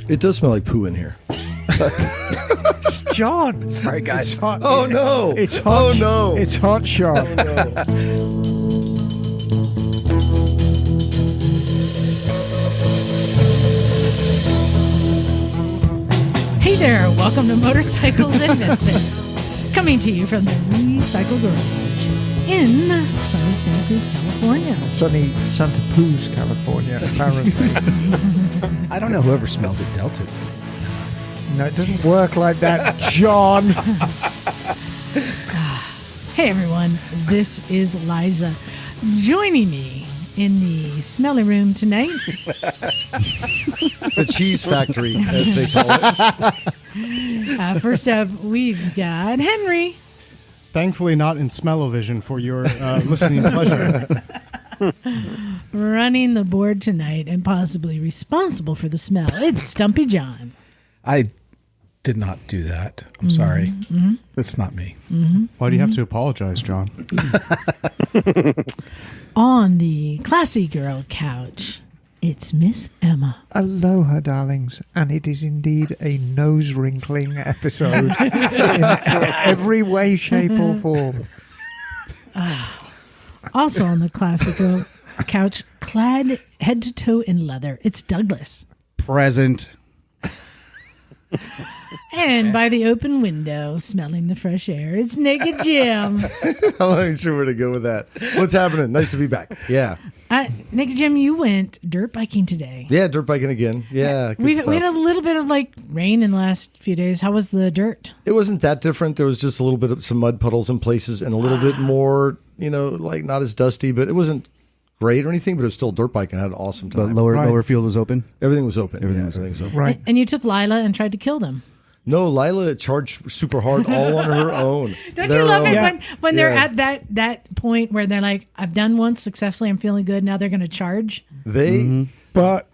It does smell like poo in here. John. Sorry, guys. Oh, no. It's hot. Oh, no. It's hot, Sean. Oh, no. Hey there, welcome to Motorcycles and Misfits, coming to you from the Recycle Garage in sunny Santa Cruz, California. Sunny Santa Cruz, California, apparently. I don't know whoever smelled it dealt it. No, it doesn't work like that, John. Hey everyone, this is Liza. Joining me in the smelly room tonight, The cheese factory, as they call it. first up, we've got Henry. Thankfully not in smell-o-vision for your listening pleasure. Running the board tonight and possibly responsible for the smell. It's Stumpy John. I did not do that. I'm sorry. It's not me. Why do you have to apologize, John? On the classy girl couch, it's Miss Emma. Aloha, darlings. And it is indeed a nose-wrinkling episode in every way, shape, or form. Also on the classy girl couch, clad head to toe in leather, it's Douglas. Present. And by the open window, smelling the fresh air, it's Naked Jim. I'm not even sure where to go with that. What's happening? Nice to be back. Yeah. Naked Jim, you went dirt biking today. Yeah, dirt biking again. Yeah, good We stuff. had a little bit of like rain in the last few days. How was the dirt? It wasn't that different. There was just a little bit of some mud puddles in places and a little bit more, like not as dusty, but it wasn't great or anything, but it was still dirt biking. I had an awesome The time. lower field was open. Everything was open. Everything Yeah, was everything was open. Right. And you took Lila and tried to kill them. No, Lila charged super hard all on her own. Don't you love Their it own. when they're Yeah. at that point where they're like, I've done once successfully, I'm feeling good, now they're going to charge? But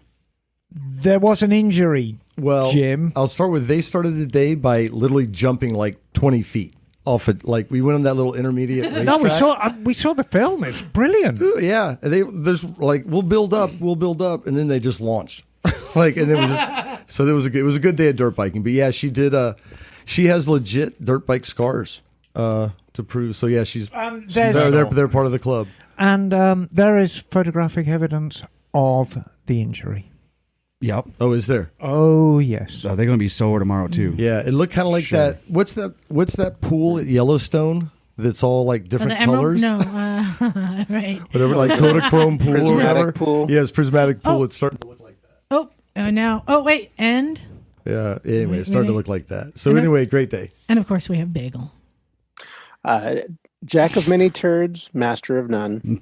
there was an injury, Well, Jim. I'll start with they started the day by literally jumping like 20 feet off it. Like we went on that little intermediate racetrack. No, we saw the film. It's brilliant. Yeah, there's like we'll build up, and then they just launched. And then we just so it was a good day of dirt biking. But yeah, she did. She has legit dirt bike scars to prove. So yeah, she's they're part of the club. And there is photographic evidence of the injury. Yep. Oh, is there? Oh, yes. So they're going to be sore tomorrow too. Yeah, it looked kind of like that. What's that pool at Yellowstone? That's all like different the emerald? colors. No, right. Whatever, like Kodachrome pool or whatever. Pool. Yeah, it's prismatic pool. It's starting to look like that. Oh, wait, and Yeah. Anyway, it's starting to look like that. So anyway, great day. of course we have Bagel. Jack of many turds, master of none.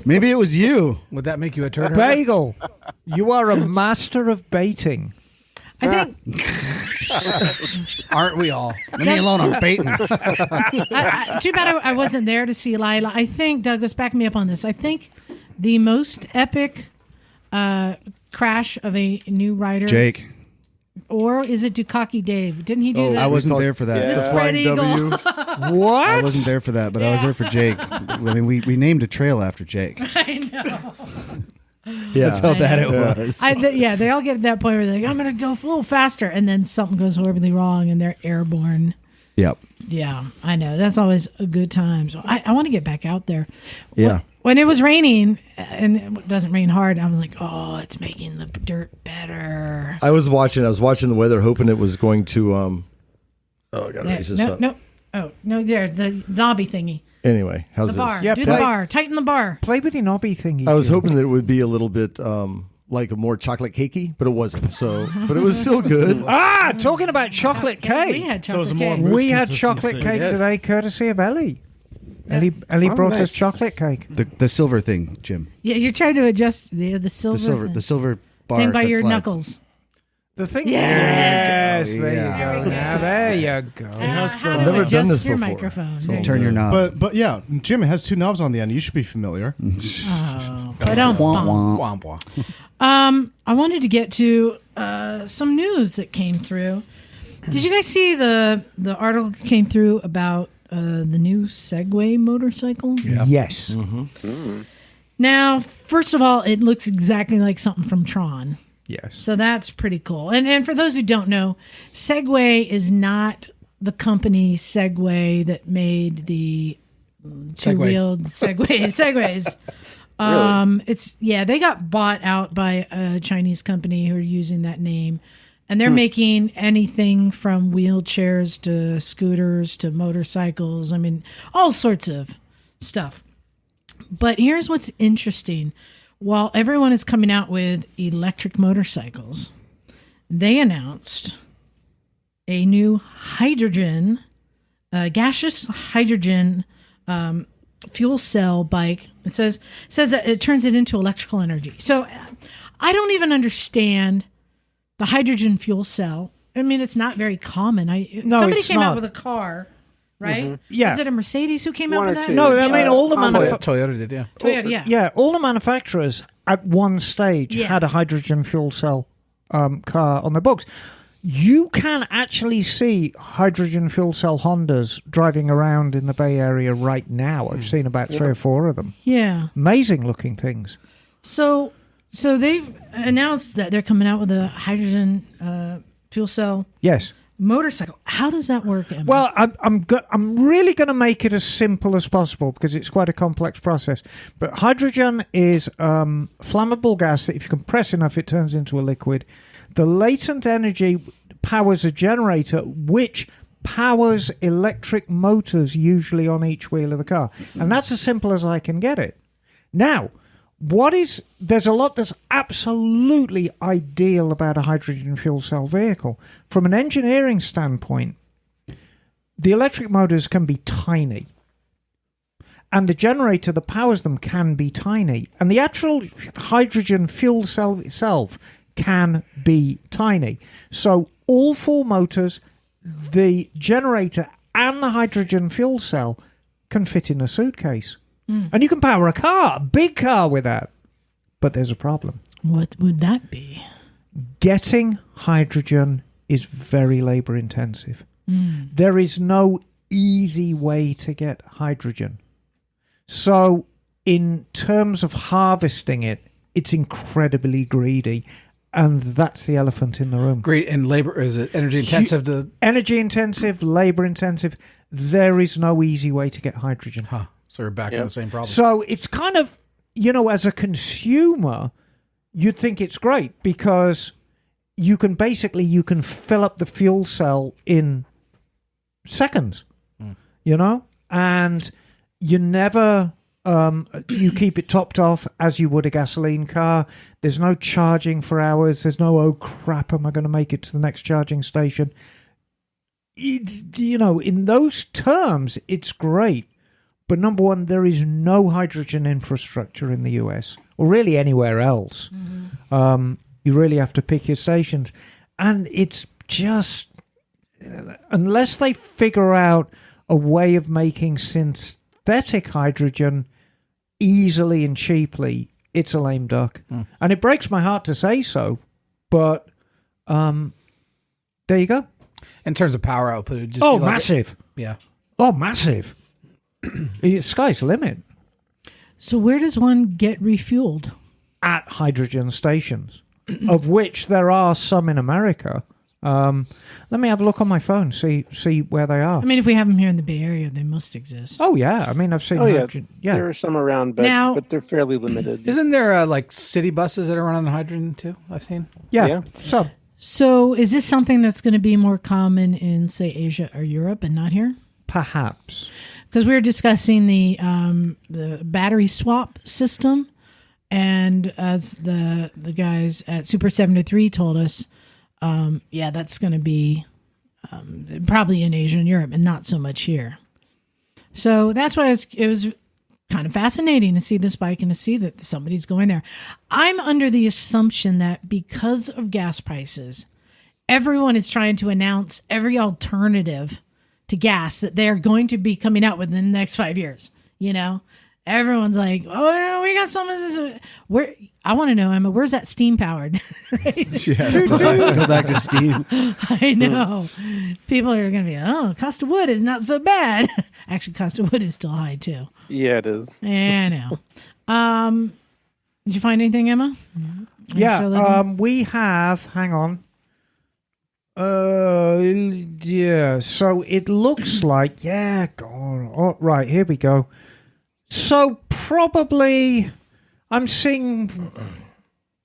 Maybe it was you. Would that make you a turd? Bagel, you are a master of baiting. I think Aren't we all? Leave me alone. I'm baiting. too bad I wasn't there to see Lila. I think Douglas, back me up on this. I think the most epic crash of a new rider, Jake. or is it Dukaki Dave? Didn't he do that? I wasn't there for that. The spread eagle. What? I wasn't there for that, but I was there for Jake. I mean, we named a trail after Jake. I know. Yeah. That's how bad it Yeah. was. They all get to that point where they're like, I'm going to go a little faster, and then something goes horribly wrong, and they're airborne. Yep. Yeah, I know. That's always a good time. So I want to get back out there. Yeah. When it was raining, and it doesn't rain hard, I was like, oh, it's making the dirt better. I was watching the weather, hoping it was going to. I gotta raise this up. There, the knobby thingy. Anyway, how's The this? bar. Yeah, Do play- the bar. Tighten the bar. Play with your knobby thingy. I was Jim. hoping that it would be a little bit like a more chocolate cakey, but it wasn't. So, but it was still good. Talking about chocolate We cake. had So it was chocolate a more cake. mousse We had consistency. chocolate cake today, courtesy of Ellie. Ellie brought us nice. chocolate cake. The silver thing, Jim. Yeah, you're trying to adjust the silver The silver bar thing by that your slides. knuckles. The thing. Yes. Yes, there you go. Now there you go. has the- How to I've never done adjust this your before. microphone. So- There you Turn your knob. But yeah, Jim, it has two knobs on the end. You should be familiar. go. Ba-dum-bum. Womp womp. I wanted to get to some news that came through. Did you guys see the article that came through about the new Segway motorcycle? Yes. Mm-hmm. Now, first of all, it looks exactly like something from Tron. Yes. So that's pretty cool. And for those who don't know, Segway is not the company Segway that made the two-wheeled Segways. They got bought out by a Chinese company who are using that name. And they're making anything from wheelchairs to scooters to motorcycles. I mean, all sorts of stuff. But here's what's interesting. While everyone is coming out with electric motorcycles, they announced a new hydrogen, gaseous hydrogen fuel cell bike. It says that it turns it into electrical energy. So I don't even understand the hydrogen fuel cell. I mean, it's not very common. Somebody came out with a car, right? Mm-hmm. Yeah. Is it a Mercedes who came out One with or that? two. No, I mean, all the Toyota did, yeah. Toyota, yeah. Yeah, all the manufacturers at one stage Yeah. had a hydrogen fuel cell car on their books. You can actually see hydrogen fuel cell Hondas driving around in the Bay Area right now. I've seen about 3 or 4 of them. Yeah. Amazing looking things. So they've announced that they're coming out with a hydrogen fuel cell Yes. motorcycle. How does that work, Emma? Well, I'm really going to make it as simple as possible because it's quite a complex process. But hydrogen is flammable gas that if you compress enough, it turns into a liquid. The latent energy powers a generator, which powers electric motors, usually on each wheel of the car. And that's as simple as I can get it. Now, there's a lot that's absolutely ideal about a hydrogen fuel cell vehicle. From an engineering standpoint, the electric motors can be tiny. And the generator that powers them can be tiny. And the actual hydrogen fuel cell itself can be tiny. So all 4 motors, the generator and the hydrogen fuel cell can fit in a suitcase. And you can power a big car with that. But there's a problem. what would that be? Getting hydrogen is very labor intensive. There is no easy way to get hydrogen. So in terms of harvesting it, it's incredibly greedy. And that's the elephant in the room. Great. And labor, is it energy intensive? Energy intensive, labor intensive. There is no easy way to get hydrogen. So we're back in the same problem. So it's kind of, as a consumer, you'd think it's great because you can fill up the fuel cell in seconds, and you never, you keep it topped off as you would a gasoline car. There's no charging for hours. There's no, oh crap, am I going to make it to the next charging station? It's, in those terms, it's great. But number one, there is no hydrogen infrastructure in the US or really anywhere else. You really have to pick your stations. And it's just, unless they figure out a way of making synthetic hydrogen easily and cheaply, it's a lame duck. And it breaks my heart to say so, but there you go. In terms of power output, it'd just Oh, be like massive. Yeah. Oh, massive. Sky's the limit. So where does one get refueled? At hydrogen stations, of which there are some in America. Let me have a look on my phone, see where they are. I mean, if we have them here in the Bay Area, they must exist. Oh, yeah. I mean, I've seen hydrogen. Yeah. There are some around, but they're fairly limited. Isn't there like city buses that are running on hydrogen too? I've seen. Yeah. So is this something that's going to be more common in, say, Asia or Europe and not here? Perhaps. Because we were discussing the battery swap system, and as the guys at Super 73 told us, that's going to be probably in Asia and Europe, and not so much here. So that's why it was kind of fascinating to see this bike and to see that somebody's going there. I'm under the assumption that because of gas prices, everyone is trying to announce every alternative to gas that they're going to be coming out with in the next 5 years. Everyone's like, oh, we got some of this. Where I want to know, Emma, where's that steam powered? Right? Yeah, go back to steam. I know. People are going to be, cost of wood is not so bad. Actually, cost of wood is still high too. Yeah, it is. Yeah, I know. Did you find anything, Emma? We have. Hang on. Yeah. So it looks like. Yeah. God. Oh, right. Here we go. So probably, I'm seeing.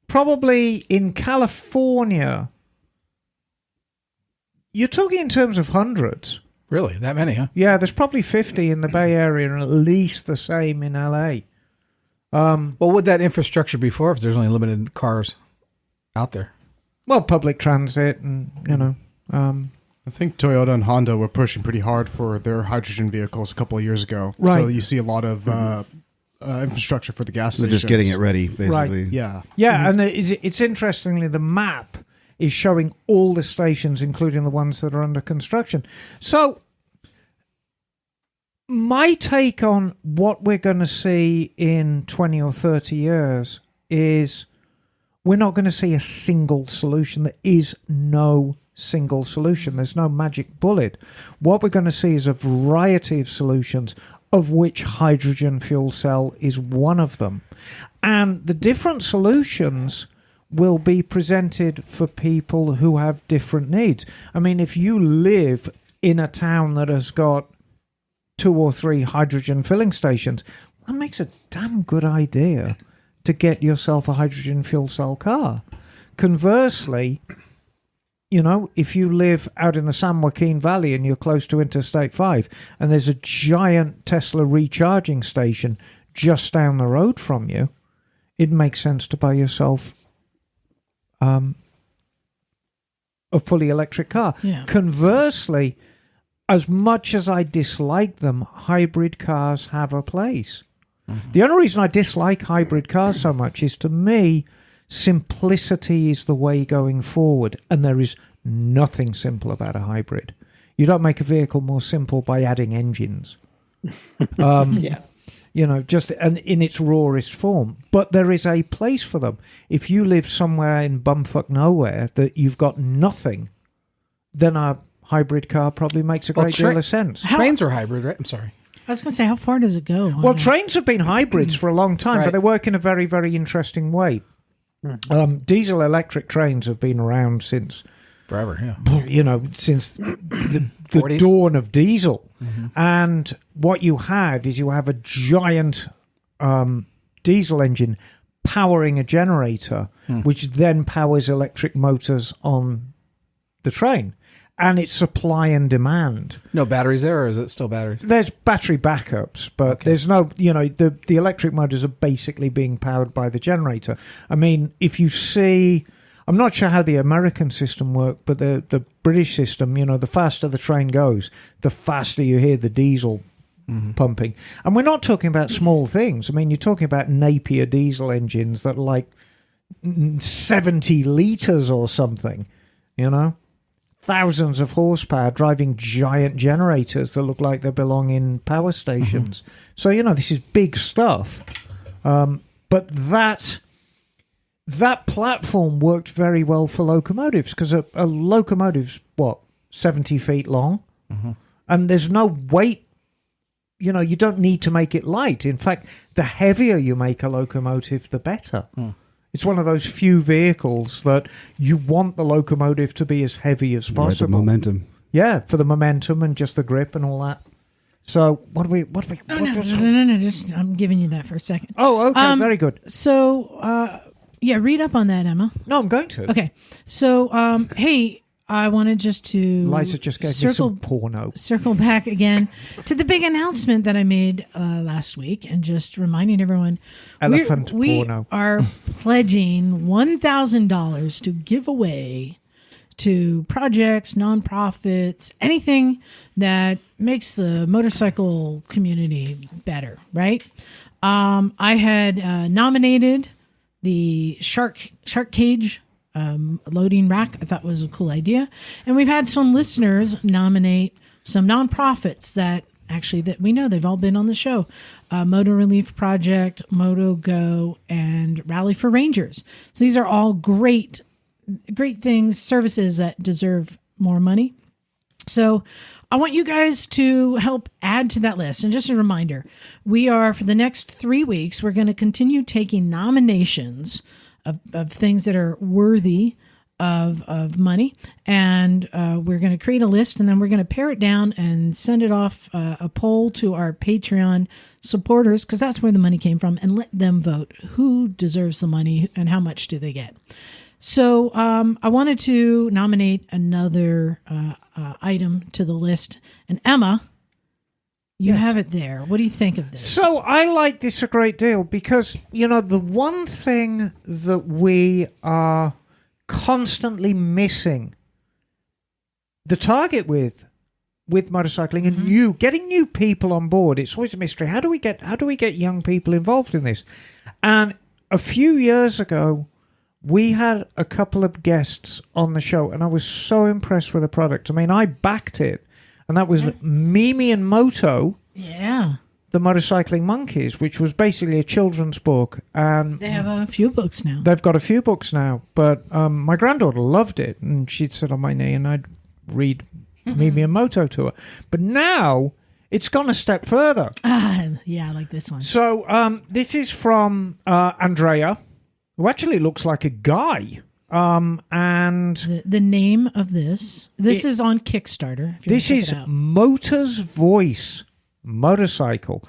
Probably in California. You're talking in terms of hundreds. Really? That many, huh? Yeah, there's probably 50 in the Bay Area and at least the same in LA. What would that infrastructure be for if there's only limited cars out there? Well, public transit and, I think Toyota and Honda were pushing pretty hard for their hydrogen vehicles a couple of years ago. Right. So you see a lot of infrastructure for the gas They're stations. just getting it ready, basically. Right. Yeah. Yeah, and it's interestingly, the map is showing all the stations, including the ones that are under construction. So my take on what we're going to see in 20 or 30 years is we're not going to see a single solution. There is no single solution. There's no magic bullet. What we're going to see is a variety of solutions, of which hydrogen fuel cell is one of them. And the different solutions will be presented for people who have different needs. I mean, if you live in a town that has got 2 or 3 hydrogen filling stations, that makes a damn good idea to get yourself a hydrogen fuel cell car. Conversely, if you live out in the San Joaquin Valley and you're close to Interstate 5 and there's a giant Tesla recharging station just down the road from you, it makes sense to buy yourself a fully electric car. Yeah. Conversely, as much as I dislike them, hybrid cars have a place. Mm-hmm. The only reason I dislike hybrid cars so much is, to me, simplicity is the way going forward, and there is nothing simple about a hybrid. You don't make a vehicle more simple by adding engines. Yeah. Just in its rawest form. But there is a place for them. If you live somewhere in bumfuck nowhere that you've got nothing, then a hybrid car probably makes a great deal of sense. Trains are hybrid, right? I'm sorry. I was going to say, how far does it go? Well, trains have been hybrids for a long time, Right. but they work in a very, very interesting way. Diesel electric trains have been around since... Forever, yeah. Since the 40s? dawn of diesel. Mm-hmm. And what you have is you have a giant diesel engine powering a generator, which then powers electric motors on the train. And it's supply and demand. No batteries there, or is it still batteries? There's battery backups, but there's no, the electric motors are basically being powered by the generator. I mean, if you see... I'm not sure how the American system worked, but the British system, the faster the train goes, the faster you hear the diesel pumping. And we're not talking about small things. I mean, you're talking about Napier diesel engines that are like 70 litres or something, Thousands of horsepower driving giant generators that look like they belong in power stations. So, this is big stuff. But that platform worked very well for locomotives, because a locomotive's, 70 feet long? Mm-hmm. And there's no weight. You don't need to make it light. In fact, the heavier you make a locomotive, the better. It's one of those few vehicles that you want the locomotive to be as heavy as possible. Right, the momentum. Yeah, for the momentum and just the grip and all that. So what do we? No, just I'm giving you that for a second. Oh, okay, very good. So, read up on that, Emma. No, I'm going to. Okay. So, hey, I wanted just to Liza just gave me some porno. Circle back again to the big announcement that I made last week, and just reminding everyone, Elephant we porno. are pledging $1,000 to give away to projects, nonprofits, anything that makes the motorcycle community better, right? I had nominated the shark cage loading rack. I thought was a cool idea. And we've had some listeners nominate some nonprofits that we know they've all been on the show. Moto Relief Project, Moto Go, and Rally for Rangers. So these are all great things, services that deserve more money. So I want you guys to help add to that list. And just a reminder, we are, for the next 3 weeks, we're going to continue taking nominations of things that are worthy of money, and we're going to create a list, and then we're going to pare it down and send it off a poll to our Patreon supporters, because that's where the money came from, and let them vote who deserves the money and how much do they get. So I wanted to nominate another item to the list, and Emma, you have it there. What do you think of this? So I like this a great deal because, the one thing that we are constantly missing the target with motorcycling and getting new people on board. It's always a mystery. How do we get young people involved in this? And a few years ago, we had a couple of guests on the show, and I was so impressed with the product. I mean, I backed it, and that was Mimi and Moto. Yeah. The Motorcycling Monkeys, which was basically a children's book. And they have a few books now. They've got a few books now, but my granddaughter loved it, and she'd sit on my knee, and I'd read Mimi and Moto to her. But now it's gone a step further. Yeah, I like this one. So this is from Andrea, who actually looks like a guy. And the name of this is on Kickstarter. If you this is Motor's Voice motorcycle.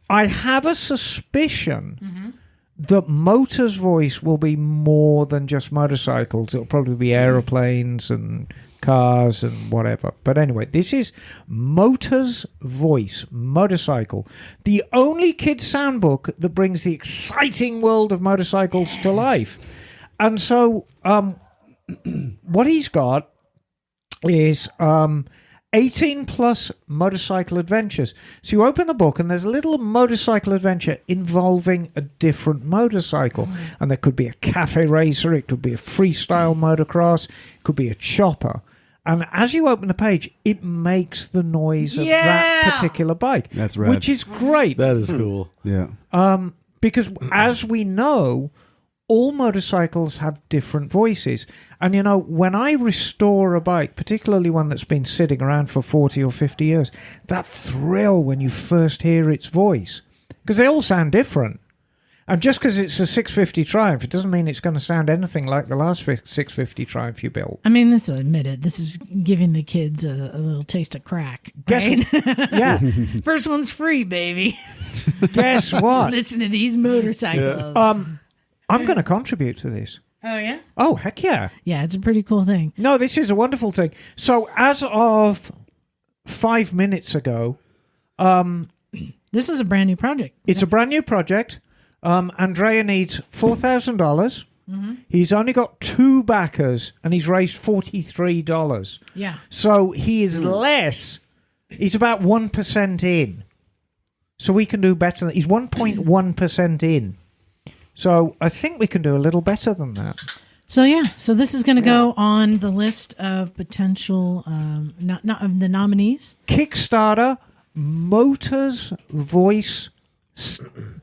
I have a suspicion that Motor's Voice will be more than just motorcycles. It'll probably be aeroplanes and cars and whatever. But anyway, this is Motor's Voice motorcycle, the only kids soundbook that brings the exciting world of motorcycles to life. And so what he's got is 18 plus motorcycle adventures. So you open the book and there's a little motorcycle adventure involving a different motorcycle. And there could be a cafe racer, it could be a freestyle motocross, it could be a chopper. And as you open the page, it makes the noise of that particular bike. That's rad. Which is great. That is cool. Yeah. Because as we know, all motorcycles have different voices. And, when I restore a bike, particularly one that's been sitting around for 40 or 50 years, that thrill when you first hear its voice, because they all sound different. And just because it's a 650 Triumph, it doesn't mean it's going to sound anything like the last 650 Triumph you built. I mean, this is admitted. This is giving the kids a little taste of crack. Right? Yeah. First one's free, baby. Guess what? Listen to these motorcycles. I'm going to contribute to this. Oh, yeah? Oh, heck yeah. Yeah, it's a pretty cool thing. No, this is a wonderful thing. So as of 5 minutes ago... this is a brand new project. It's a brand new project. Andrea needs $4,000. He's only got 2 backers, and he's raised $43. Yeah. So he is he's about 1% in. So we can do better. He's 1.1% in. So I think we can do a little better than that. So this is going to go on the list of potential not of the nominees. Kickstarter, Motors Voice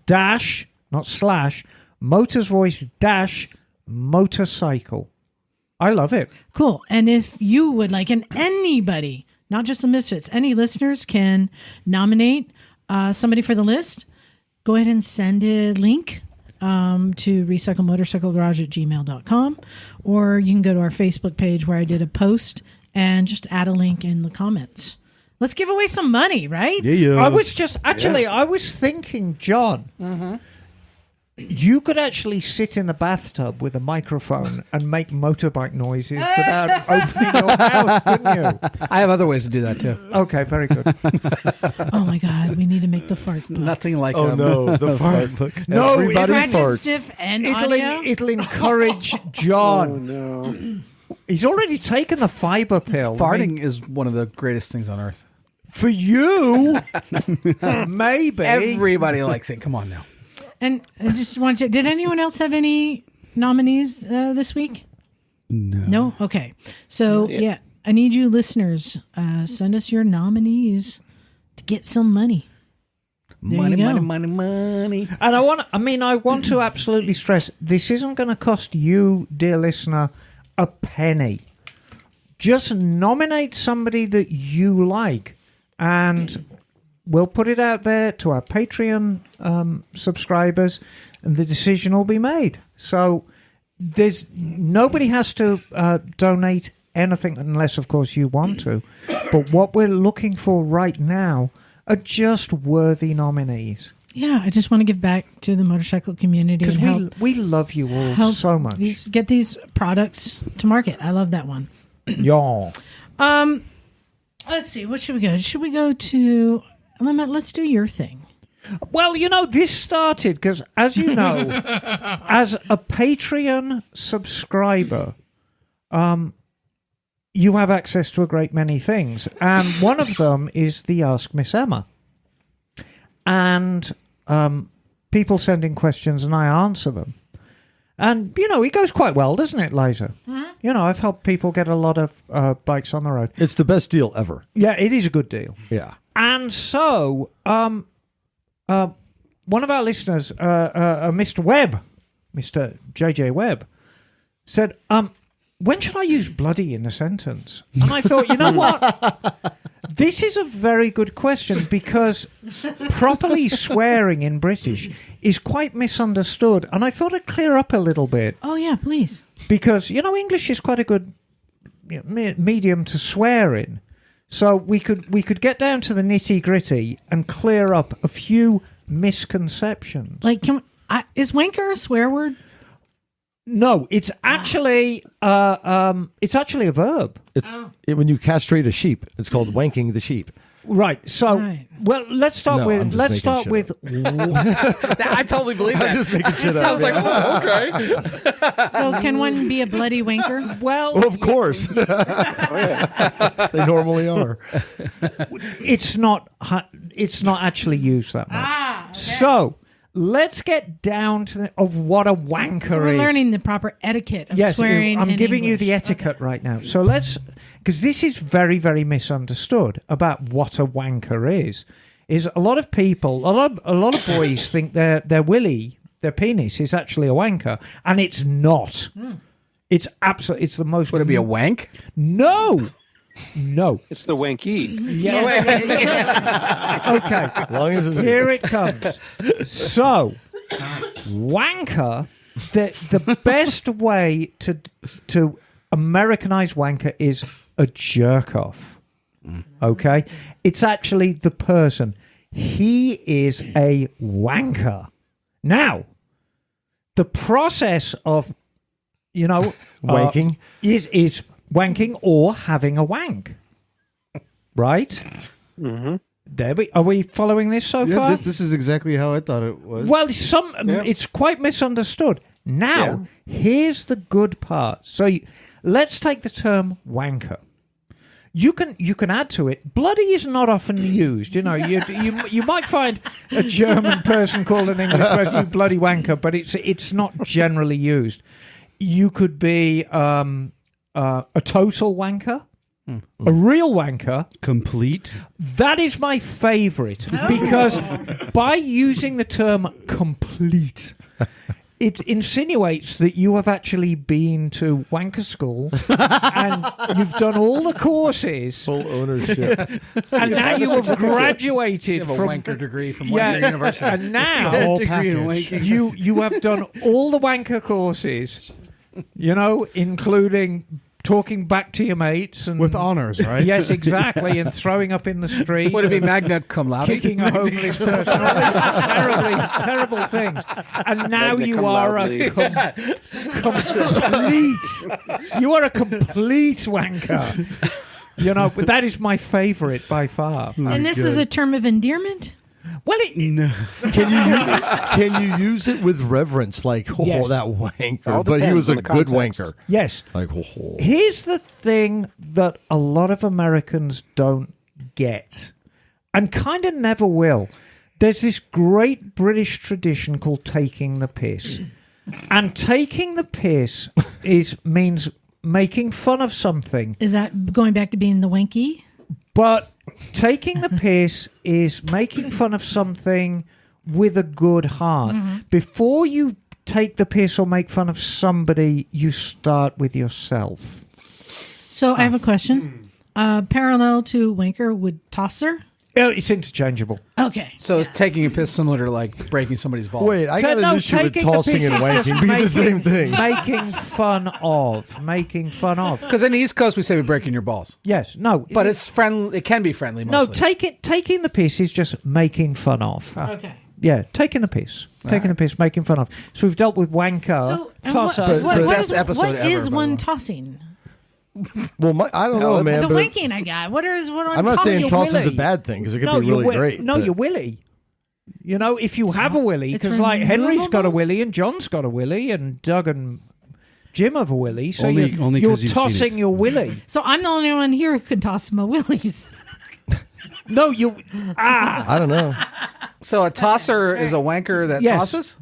dash, not slash, Motors Voice dash motorcycle. I love it. Cool. And if you would like, and anybody, not just the Misfits, any listeners can nominate somebody for the list, go ahead and send a link to recyclemotorcyclegarage@gmail.com, or you can go to our Facebook page where I did a post and just add a link in the comments. Let's give away some money, right? Yeah. I was thinking, John, you could actually sit in the bathtub with a microphone and make motorbike noises without opening your mouth, couldn't you? I have other ways to do that too. Okay, very good. Oh my God, we need to make the fart book. Nothing like the fart book. No, Everybody Scratch and farts. sniff and audio. It'll encourage John. Oh, no. He's already taken the fiber pill. Farting is one of the greatest things on earth. For you, maybe. Everybody likes it. Come on now. And I just want to check, did anyone else have any nominees this week? No? Okay. So, I need you listeners, send us your nominees to get some money. Money. And I want to absolutely stress, this isn't going to cost you, dear listener, a penny. Just nominate somebody that you like, and we'll put it out there to our Patreon subscribers, and the decision will be made. So there's nobody has to donate anything unless, of course, you want to. But what we're looking for right now are just worthy nominees. Yeah, I just want to give back to the motorcycle community Because and we love you all help so much. get these products to market. I love that one. Yeah. Let's see. What should we go? Should we go to? Let's do your thing. Well, this started because, as you know, as a Patreon subscriber, you have access to a great many things. And one of them is the Ask Miss Emma. And people send in questions and I answer them. And, it goes quite well, doesn't it, Liza? Mm-hmm. I've helped people get a lot of bikes on the road. It's the best deal ever. Yeah, it is a good deal. Yeah. And so, one of our listeners, Mr. Webb, Mr. JJ Webb, said, when should I use bloody in a sentence? And I thought, you know what? This is a very good question because properly swearing in British is quite misunderstood. And I thought I'd clear up a little bit. Oh, yeah, please. Because, English is quite a good medium to swear in. So we could get down to the nitty-gritty and clear up a few misconceptions. Like, is wanker a swear word? No, it's actually a verb. It's when you castrate a sheep. It's called wanking the sheep. Right. So, Right. well, let's start No, I'm just making shit I totally believe that. I'm just making shit I up. was like, oh, okay. So can one be a bloody wanker? Well, Well, of course. They normally are. it's not actually used that much. Okay. So, let's get down to of what a wanker So we're is. learning the proper etiquette of swearing. I'm in giving you English. the etiquette right now. So because this is very, very misunderstood about what a wanker is a lot of people, a lot of boys think their willy, their penis is actually a wanker, and it's not. It's absolutely, it's the most. Would it be a wank? No. It's the wanky. Okay. As long as Here it comes. So, wanker, the best way to Americanize wanker is a jerk off. Okay? It's actually the person. He is a wanker. Now, the process of, wanking is wanking or having a wank. Right? Mm-hmm. Are we following this so far? Yeah, this is exactly how I thought it was. Well, it's quite misunderstood. Now, here's the good part. So let's take the term wanker. You can add to it. Bloody is not often used. You might find a German person called an English person, you bloody wanker, but it's not generally used. You could be a total wanker. A real wanker. Complete. That is my favourite because by using the term complete, it insinuates that you have actually been to wanker school and you've done all the courses. full ownership. And now you have graduated You have a from wanker degree from Wanker University. And now whole Degree in package. wanking. you have done all the wanker courses, including talking back to your mates and With honors, right? Yes, exactly, and throwing up in the street. Would it be magna cum laude? Kicking a homeless person, all these terrible things. And now Magna you cum are laude. a complete wanker. But that is my favourite by far. And this is a term of endearment? Well, Can you use it with reverence? Like, Yes. that wanker. All But he depends was a on the good context. wanker. yes. Like, Here's the thing that a lot of Americans don't get, and kind of never will. There's this great British tradition called taking the piss. And taking the piss means making fun of something. Is that going back to being the wanky? But taking the piss is making fun of something with a good heart. Mm-hmm. Before you take the piss or make fun of somebody, you start with yourself. So I have a question. Parallel to wanker, would tosser It's interchangeable. Okay. So is taking a piss similar to like breaking somebody's balls? Wait, I got an issue with taking the tossing piss and is just wanking being the same thing. Making fun of. Making fun of. Because in the East Coast we say we're breaking your balls, Yes. No. but it's friendly. It can be friendly. no. Mostly. Taking the piss is just making fun of. Okay. Yeah, taking the piss. Taking the piss, making fun of. So we've dealt with wanker, So, and tosser. best episode what ever, is by the one way. tossing? Well, I don't know, man. The but wanking I got. What I'm not tossing? saying your tossing's a willy. bad thing because it could no, be really great. No, but- your willy. You know, if you have a willy, it's because like Henry's got a removable? willy and John's got a willy and Doug and Jim have a willy, so Only- you're, only you're 'cause you've seen tossing it. your willy. So I'm the only one here who can toss my willies. No, you. I don't know. So a tosser is a wanker that Yes. tosses.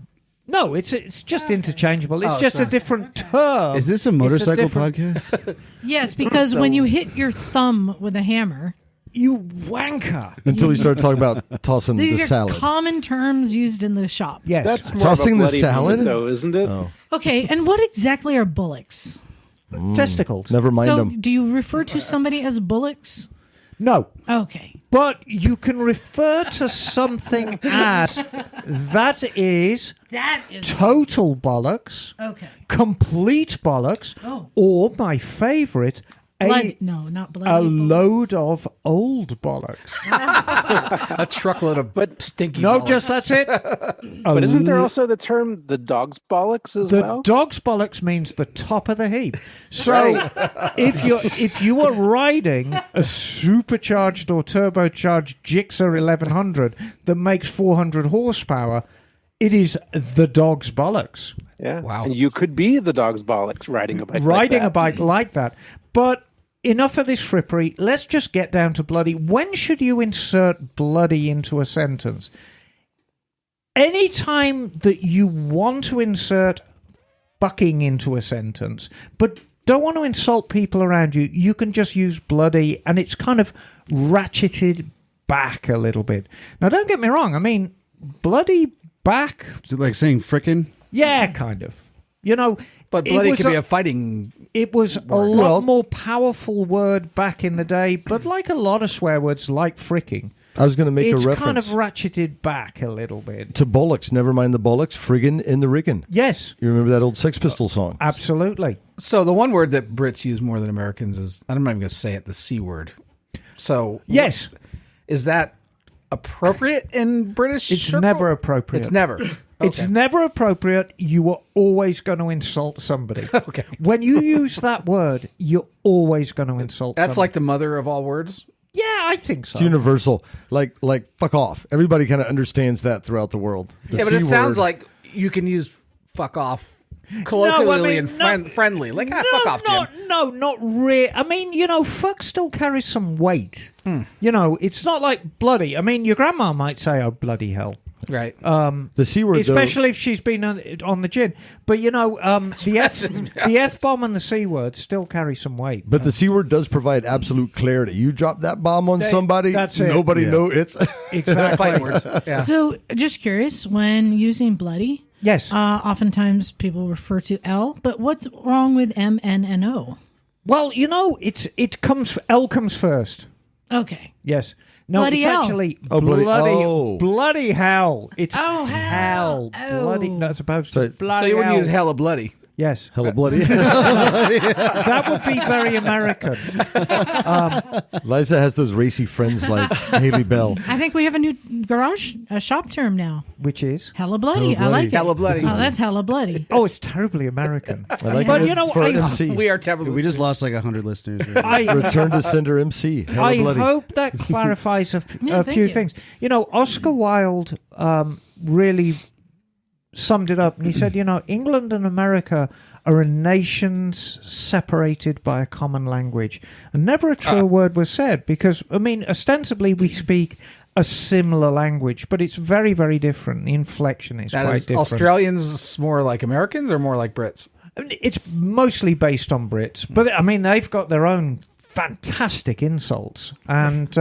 No, it's just interchangeable. It's Oh, just sorry. a different term. Is this a motorcycle podcast? Yes, because when you hit your thumb with a hammer, you wanker? Until we start talking about tossing these the are salad. common terms used in the shop. Yes. That's more Tossing of the a bloody salad? movement, though, isn't it? Oh. Okay, and what exactly are bullocks? Testicles. Never mind So them. do you refer to somebody as bullocks? No. Okay. But you can refer to something as that is That is total bollocks, okay. complete bollocks, Oh. or my favourite, Blood, no, not blood. a load of old bollocks. A truckload of stinky. No, bollocks. just that's it. But isn't there also the term the dog's bollocks as The well? dog's bollocks means the top of the heap. So if you are riding a supercharged or turbocharged Gixxer 1100 that makes 400 horsepower, it is the dog's bollocks. Yeah. Wow. And you could be the dog's bollocks riding a bike. Riding like a bike like that. But enough of this frippery. Let's just get down to bloody. When should you insert bloody into a sentence? Anytime that you want to insert fucking into a sentence, but don't want to insult people around you, you can just use bloody, and it's kind of ratcheted back a little bit. Now, don't get me wrong. I mean, bloody back, Is it like saying frickin'? yeah, kind of. You know, But it bloody was could be a fighting. it was a lot Well- more powerful word back in the day, but like a lot of swear words, like fricking, I was going to make it's a reference kind of ratcheted back a little bit. to bullocks. Never mind the bullocks. Friggin' in the riggin'. Yes, You remember that old Sex Pistol song? absolutely. So the one word that Brits use more than Americans is, I'm not even going to say it, the C word. So Yes, is that appropriate in British? it's circle? never appropriate. It's never. It's Okay. never appropriate. You are always going to insult somebody. Okay. When you use that word, you're always going to insult That's somebody. like the mother of all words. Yeah, I think so. It's universal. Like fuck off. Everybody kind of understands that throughout the world. The Yeah, but it C sounds word- like you can use fuck off colloquially and friendly. Like, fuck off, Jim. Not really. I mean, you know, fuck still carries some weight. Hmm. You know, it's not like bloody. I mean, your grandma might say, "Oh, bloody hell," Right. the C word, especially if she's been on the gin. But you know, the F bomb and the C word still carry some weight. But the C word does provide absolute clarity. You drop that bomb on somebody, that's it. nobody Yeah. know it's. Exactly. Fighting words. Yeah. So, just curious, when using bloody, Yes. oftentimes people refer to L, but what's wrong with M, N, and O? Well, you know, L comes first. Okay. Yes. No, Bloody it's hell. actually Oh, bloody- bloody hell. It's Oh, hell. Oh. bloody. Not supposed So- to. Bloody So you wouldn't hell. use hella bloody. Yes. Hella bloody. That would be very American. Liza has those racy friends like Haley Bell. I think we have a new shop term now. Which is? Hella bloody. Hella I like it. Hella bloody. Oh, that's hella bloody. Oh, it's terribly American. I like But it you know, for I- MC. We are terrible. We just lost like 100 listeners. Right? I, Return to Sender MC. Hella I bloody. hope that clarifies a Yeah, thank few you. things. You know, Oscar Wilde really summed it up, and he said, you know, England and America are nations separated by a common language. And never a truer word was said, because, I mean, ostensibly we speak a similar language, but it's very, very different. The inflection is That quite is different. Australians more like Americans or more like Brits? I mean, it's mostly based on Brits, but I mean, they've got their own fantastic insults, and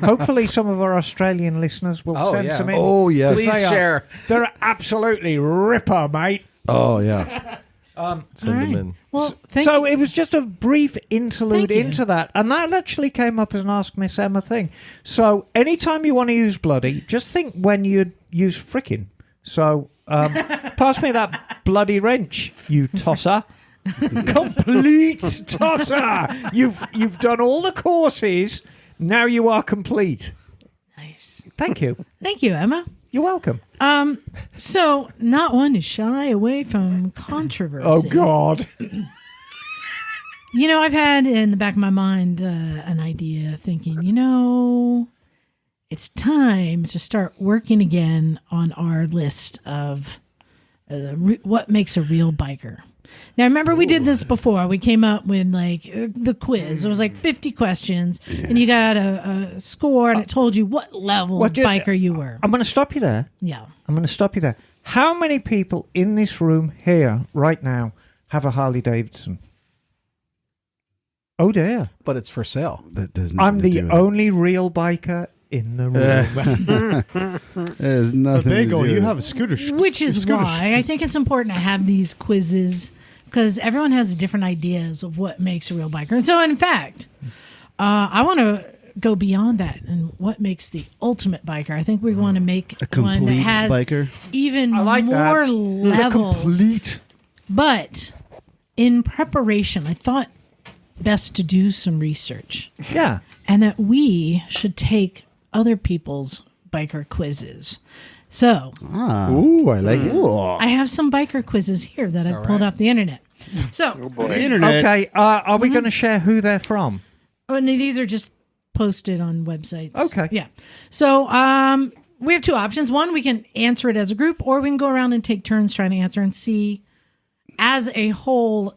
hopefully some of our Australian listeners will Oh, send yeah. some in. Oh, yes. Please They are- share. They're absolutely ripper, mate. Oh, yeah. Send All them right. in. Well, So it was just a brief interlude Thank you. into that, and that actually came up as an Ask Miss Emma thing. So anytime you want to use bloody, just think when you use frickin'. So pass me that bloody wrench, you tosser. Complete tosser. You've done all the courses. Now you are complete. nice. Thank you. Thank you, Emma. You're welcome. So not one to shy away from controversy. Oh God. You know, I've had in the back of my mind an idea, thinking, it's time to start working again on our list of what makes a real biker. Now, remember we did this before. We came up with the quiz. It was 50 questions, and you got a score, and it told you what level of biker you were. I'm going to stop you there. Yeah. I'm going to stop you there. How many people in this room here right now have a Harley Davidson? Oh dear. But it's for sale. That doesn't. I'm the only real biker in the room. There's nothing. Bagel, to do. you have a scooter. Which is why I think it's important to have these quizzes, because everyone has different ideas of what makes a real biker. And so, in fact, I want to go beyond that and what makes the ultimate biker. I think we want to make a one that complete has biker. even I like more that. levels. Complete. But in preparation, I thought best to do some research, Yeah. and that we should take other people's biker quizzes. So Ooh, I like it. I have some biker quizzes here that I pulled off the internet. So, Internet. Okay. Are we going to share who they're from? no, these are just posted on websites. Okay. Yeah. So, we have two options. One, we can answer it as a group, or we can go around and take turns trying to answer and see as a whole,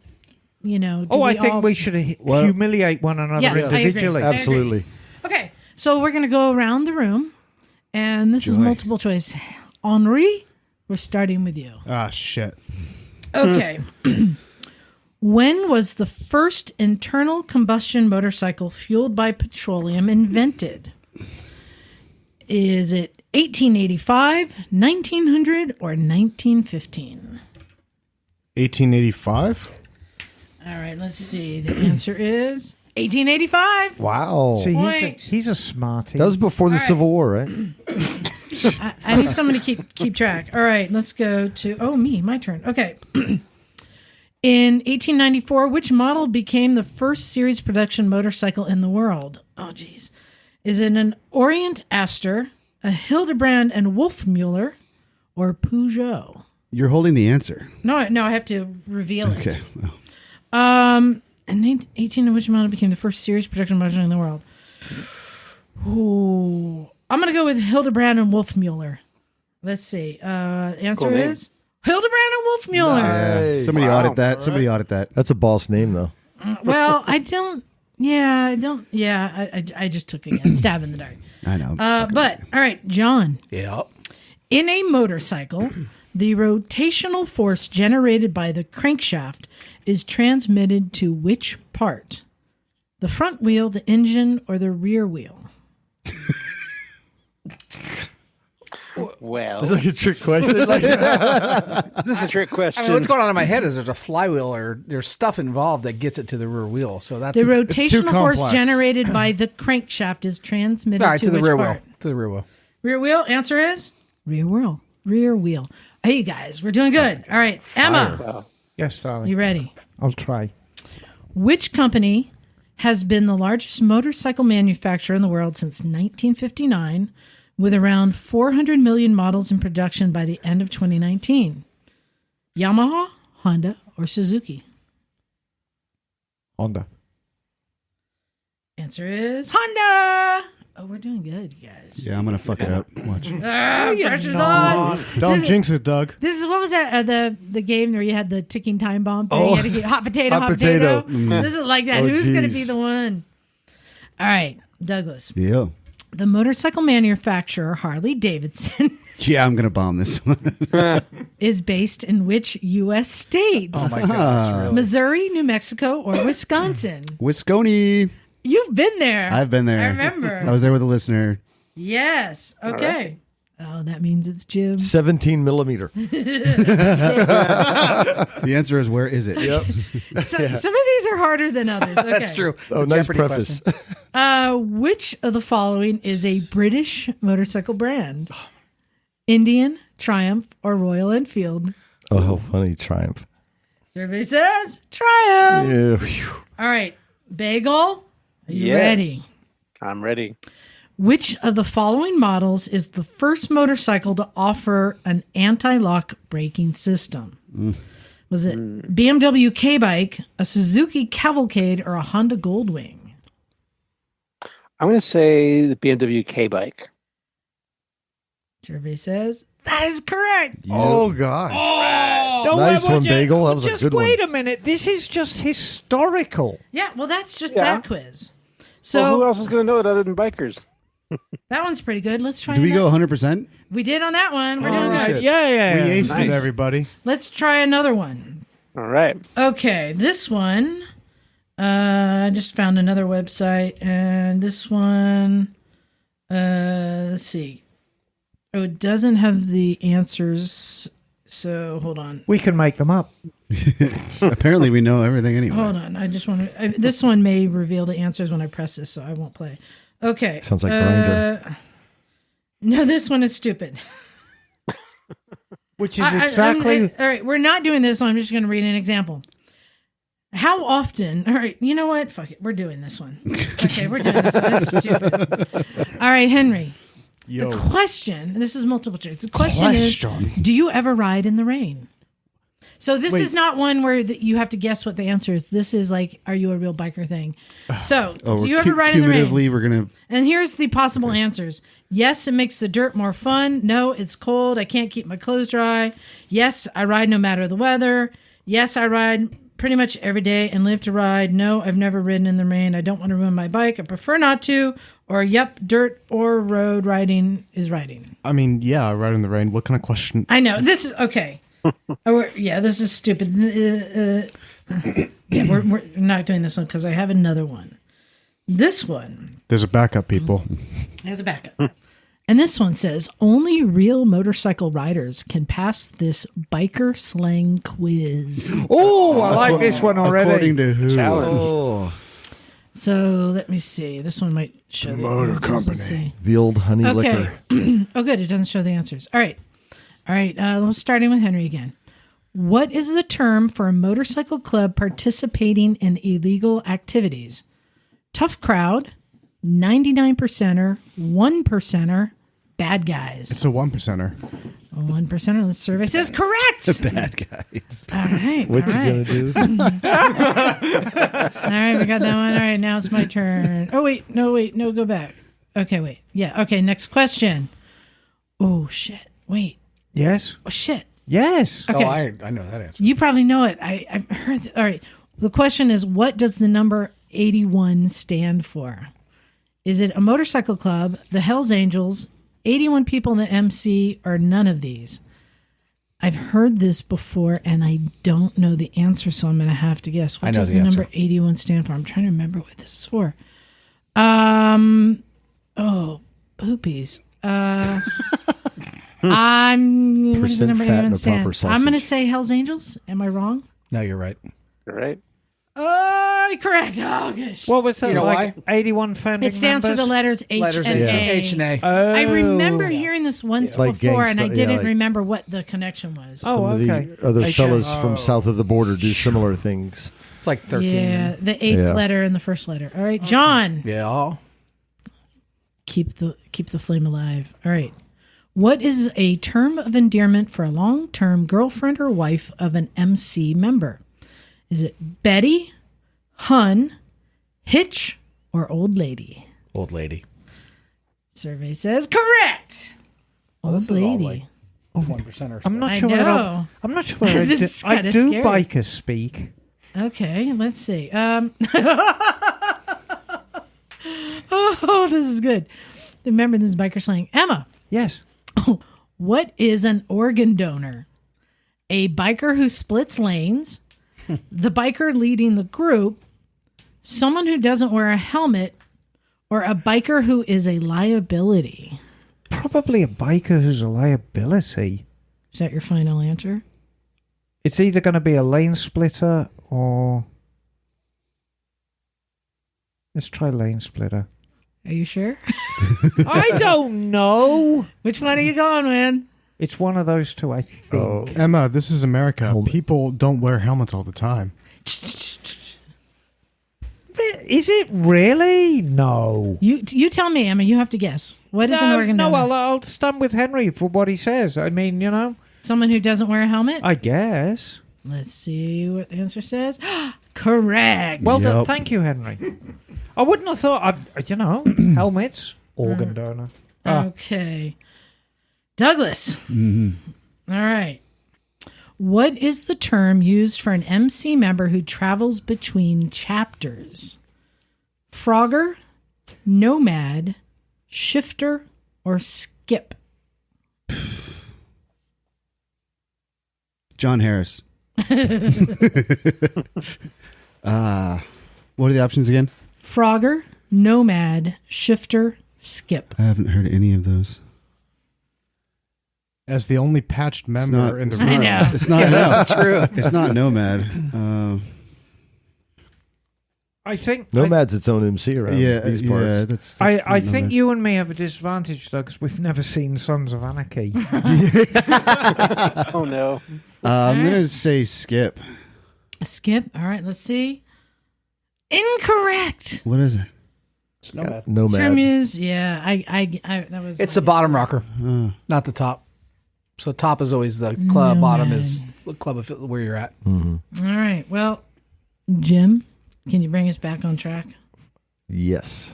do I we think all... we should humiliate one another Yes, I agree. individually. I agree. Absolutely. Okay. So, we're going to go around the room, and this is multiple choice. Henri, we're starting with you. Ah, shit. Okay. When was the first internal combustion motorcycle fueled by petroleum invented? Is it 1885, 1900, or 1915? 1885? All right, let's see. The answer is 1885. Wow. See, Point. he's a smarty. That was before the All right. Civil War, right? I need someone to keep track. All right, let's go to my turn. Okay. In 1894, which model became the first series production motorcycle in the world? Oh, geez. Is it an Orient Aster, a Hildebrand and Wolfmuller, or Peugeot? You're holding the answer. No, I have to reveal it. Okay. Well, In 18, which model became the first series production motorcycle in the world? Ooh, I'm going to go with Hildebrand and Wolfmuller. Let's see. Answer Cool name. is Hildebrand and Wolfmuller. Hey, somebody Wow. audit that. Somebody audit that. that's a boss name, though. Well, I don't. Yeah, I don't. Yeah, I just took a stab in the dark. I know. But all right, John. Yeah. In a motorcycle, the rotational force generated by the crankshaft is transmitted to which part? The front wheel, the engine, or the rear wheel? Well, It's like a trick question. Like, this is a trick question. What's going on in my head is there's a flywheel or there's stuff involved that gets it to the rear wheel. So that's The too rotational force complex. generated by the crankshaft is transmitted all right, to to the which rear part? wheel. To the rear wheel. Rear wheel. Answer is rear wheel. Rear wheel. Hey guys, we're doing good. All right, Emma, Wow. Yes, darling. you ready? I'll try. Which company has been the largest motorcycle manufacturer in the world since 1959, with around 400 million models in production by the end of 2019? Yamaha, Honda, or Suzuki? Honda. Answer is Honda. Oh, we're doing good, you guys. Yeah, I'm gonna fuck it up. Watch. Pressure's on. Don't jinx it, Doug. This is, what was that? The game where you had the ticking time bomb thing? You had to get hot potato, Hot hot potato. potato. This is like that. Oh, Who's going to geez. be the one? All right, Douglas. Yeah. The motorcycle manufacturer Harley Davidson Yeah, I'm gonna bomb this one. is based in which U.S. state? Oh my gosh, really? Missouri, New Mexico, or Wisconsin? Wisconsin. You've been there. I've been there. I remember. I was there with a listener. Yes. Okay. Oh, that means it's Jim. 17 millimeter. The answer is, where is it? Yep. Some of these are harder than others. Okay. That's true. Oh, nice preface. Which of the following is a British motorcycle brand? Indian, Triumph, or Royal Enfield? Oh, funny. Triumph. Survey says Triumph. Yeah. Whew. All right. Bagel, are you Yes. ready? I'm ready. Which of the following models is the first motorcycle to offer an anti-lock braking system? Was it BMW K-Bike, a Suzuki Cavalcade, or a Honda Goldwing? I'm going to say the BMW K-Bike. Survey says that is correct. Oh, gosh. No, Nice one, Bagel. That was a just good one. wait a minute. This is just historical. Yeah, well, that's just Yeah. that quiz. So who So else is going to know it other than bikers? that one's pretty good. Let's try Do we another- go 100%? We did on that one. We're doing Oh, good. shit. Yeah. We aced it, Nice. everybody. Let's try another one. All right. Okay, this one. I just found another website, and this one. Let's see. Oh, it doesn't have the answers. So hold on. We can make them up. Apparently, we know everything anyway. Hold on. I just want to. This one may reveal the answers when I press this, so I won't play. Okay. Sounds like Grindr. No, this one is stupid. Which is exactly. all right, we're not doing this one. I'm just going to read an example. How often? All right, you know what? Fuck it. We're doing this one. Okay, we're doing this one. That's stupid. All right, Henry. Yo. The question, this is multiple choice. The question is, do you ever ride in the rain? So this is not one where you have to guess what the answer is. This is like, are you a real biker thing? So, do you ever ride in the rain? Cumulatively, we're going to... And here's the possible answers. Yes, it makes the dirt more fun. No, it's cold. I can't keep my clothes dry. Yes, I ride no matter the weather. Yes, I ride pretty much every day and live to ride. No, I've never ridden in the rain. I don't want to ruin my bike. I prefer not to. Or, yep, dirt or road riding is riding. I mean, yeah, I ride in the rain. What kind of question? I know. This is okay. Yeah, this is stupid. Yeah, we're not doing this one because I have another one. This one There's a backup, people. has a backup. And this one says, only real motorcycle riders can pass this biker slang quiz. Oh, I like this one already. According to who? Challenge. Oh, So let me see. This one might show the Motor answers. company. Let's see. Vealed honey Okay. liquor. Oh, good. It doesn't show the answers. All right. Starting with Henry again. What is the term for a motorcycle club participating in illegal activities? Tough crowd, 99%er, 1%er, bad guys. It's a 1%er. 1%er. Let's survey says correct. Bad guys. All right. What's all he right. going to do? All right, we got that one. All right, now it's my turn. Oh, wait. No, go back. Okay, wait. Yeah, okay, next question. Oh, shit. Wait. Yes. Oh, shit. Yes. Okay. Oh, I know that answer. You probably know it. I've heard. All right. The question is, what does the number 81 stand for? Is it a motorcycle club, the Hells Angels, 81 people in the MC, or none of these? I've heard this before, and I don't know the answer, so I'm going to have to guess. What I know does the the number answer. 81 stand for? I'm trying to remember what this is for. Oh, poopies. What does the Percent number fat 81 in a stand? proper I'm going to sausage. say Hells Angels. Am I wrong? No, you're right. All right. Oh, correct. Oh, gosh. What was that? You know like why? 81 founding It stands for members? the letters H Letters and H, A. H and A. Oh. I remember hearing this once Like before, and I gangsta- didn't yeah, like- remember what the connection was. Oh, Some of okay. the other H- fellas oh. from south of the border do similar things. It's like 13. yeah, the eighth Yeah. letter and the first letter. All right, John, Yeah. keep the flame alive. All right, what is a term of endearment for a long-term girlfriend or wife of an MC member? Is it Betty, Hun, Hitch, or Old Lady? Old lady. Survey says correct. Old this is all Lady. like 1%er. I'm not I sure. know. I'm not sure. Whether This is I kinda do scary. biker speak. Okay, let's see. Oh, this is good. Remember, this is biker slang. Emma, Yes. what is an organ donor? A biker who splits lanes, the biker leading the group, someone who doesn't wear a helmet, or a biker who is a liability? probably a biker who's a liability. Is that your final answer? It's either going to be a lane splitter or... Let's try lane splitter. Are you sure? I don't know. Which one are you going with? It's one of those two, I think. Oh. Emma, this is America. Helmet. People don't wear helmets all the time. Is it really? No. You tell me, Emma. You have to guess. What is an organ No, donor? I'll stand with Henry for what he says. I mean, you know. Someone who doesn't wear a helmet? I guess. Let's see what the answer says. Correct. Well done. Yep. Thank you, Henry. I wouldn't have thought, helmets, organ donor. Okay. Douglas. Mm-hmm. All right. What is the term used for an MC member who travels between chapters? Frogger, nomad, shifter, or skip? John Harris. What are the options again? Frogger, nomad, shifter, skip. I haven't heard any of those. As the only patched member not- in the it's room. I know. It's not. That's true. It's not Nomad. I think... Nomad's its own MC around these parts. Yeah, that's I not think Nomad. you and me have a disadvantage, though, because we've never seen Sons of Anarchy. Oh no. I'm gonna say Skip. Skip. All right, let's see. Incorrect. What is it? It's Nomad. Nomad. Term used, yeah. I that was. It's my the bottom guess. rocker, not the top. So top is always the club. Bottom is the club of where you're at. Mm-hmm. All right. Well, Jim, can you bring us back on track? Yes.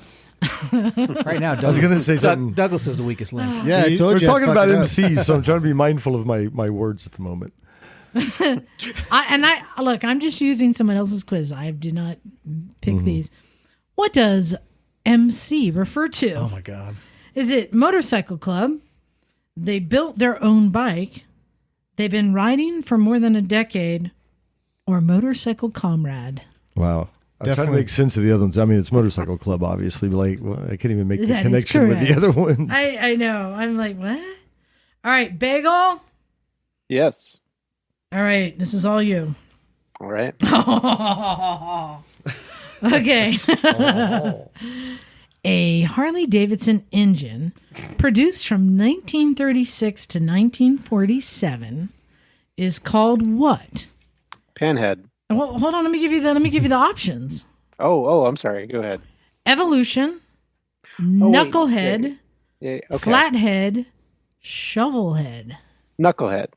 Right now, I was going to say something. Douglas is the weakest link. Yeah, I told We're you. I'd talking fuck about it up. MCs, so I'm trying to be mindful of my words at the moment. I look. I'm just using someone else's quiz. I did not pick these. What does MC refer to? Oh my god. Is it motorcycle club? They built their own bike. They've been riding for more than a decade, or motorcycle comrade. Wow. I'm trying to Definitely. make sense of the other ones. I mean, it's Motorcycle Club, obviously, but I can't even make the That is connection with the correct. other ones. I know. I'm like, what? All right, Bagel. All Yes. right, this is all you. All right. Okay. A Harley Davidson engine produced from 1936 to 1947 is called what? Panhead. Well, hold on. Let me give you the options. Oh, I'm sorry. Go ahead. Evolution, wait. knucklehead, Yeah. Okay. flathead, shovelhead. Knucklehead.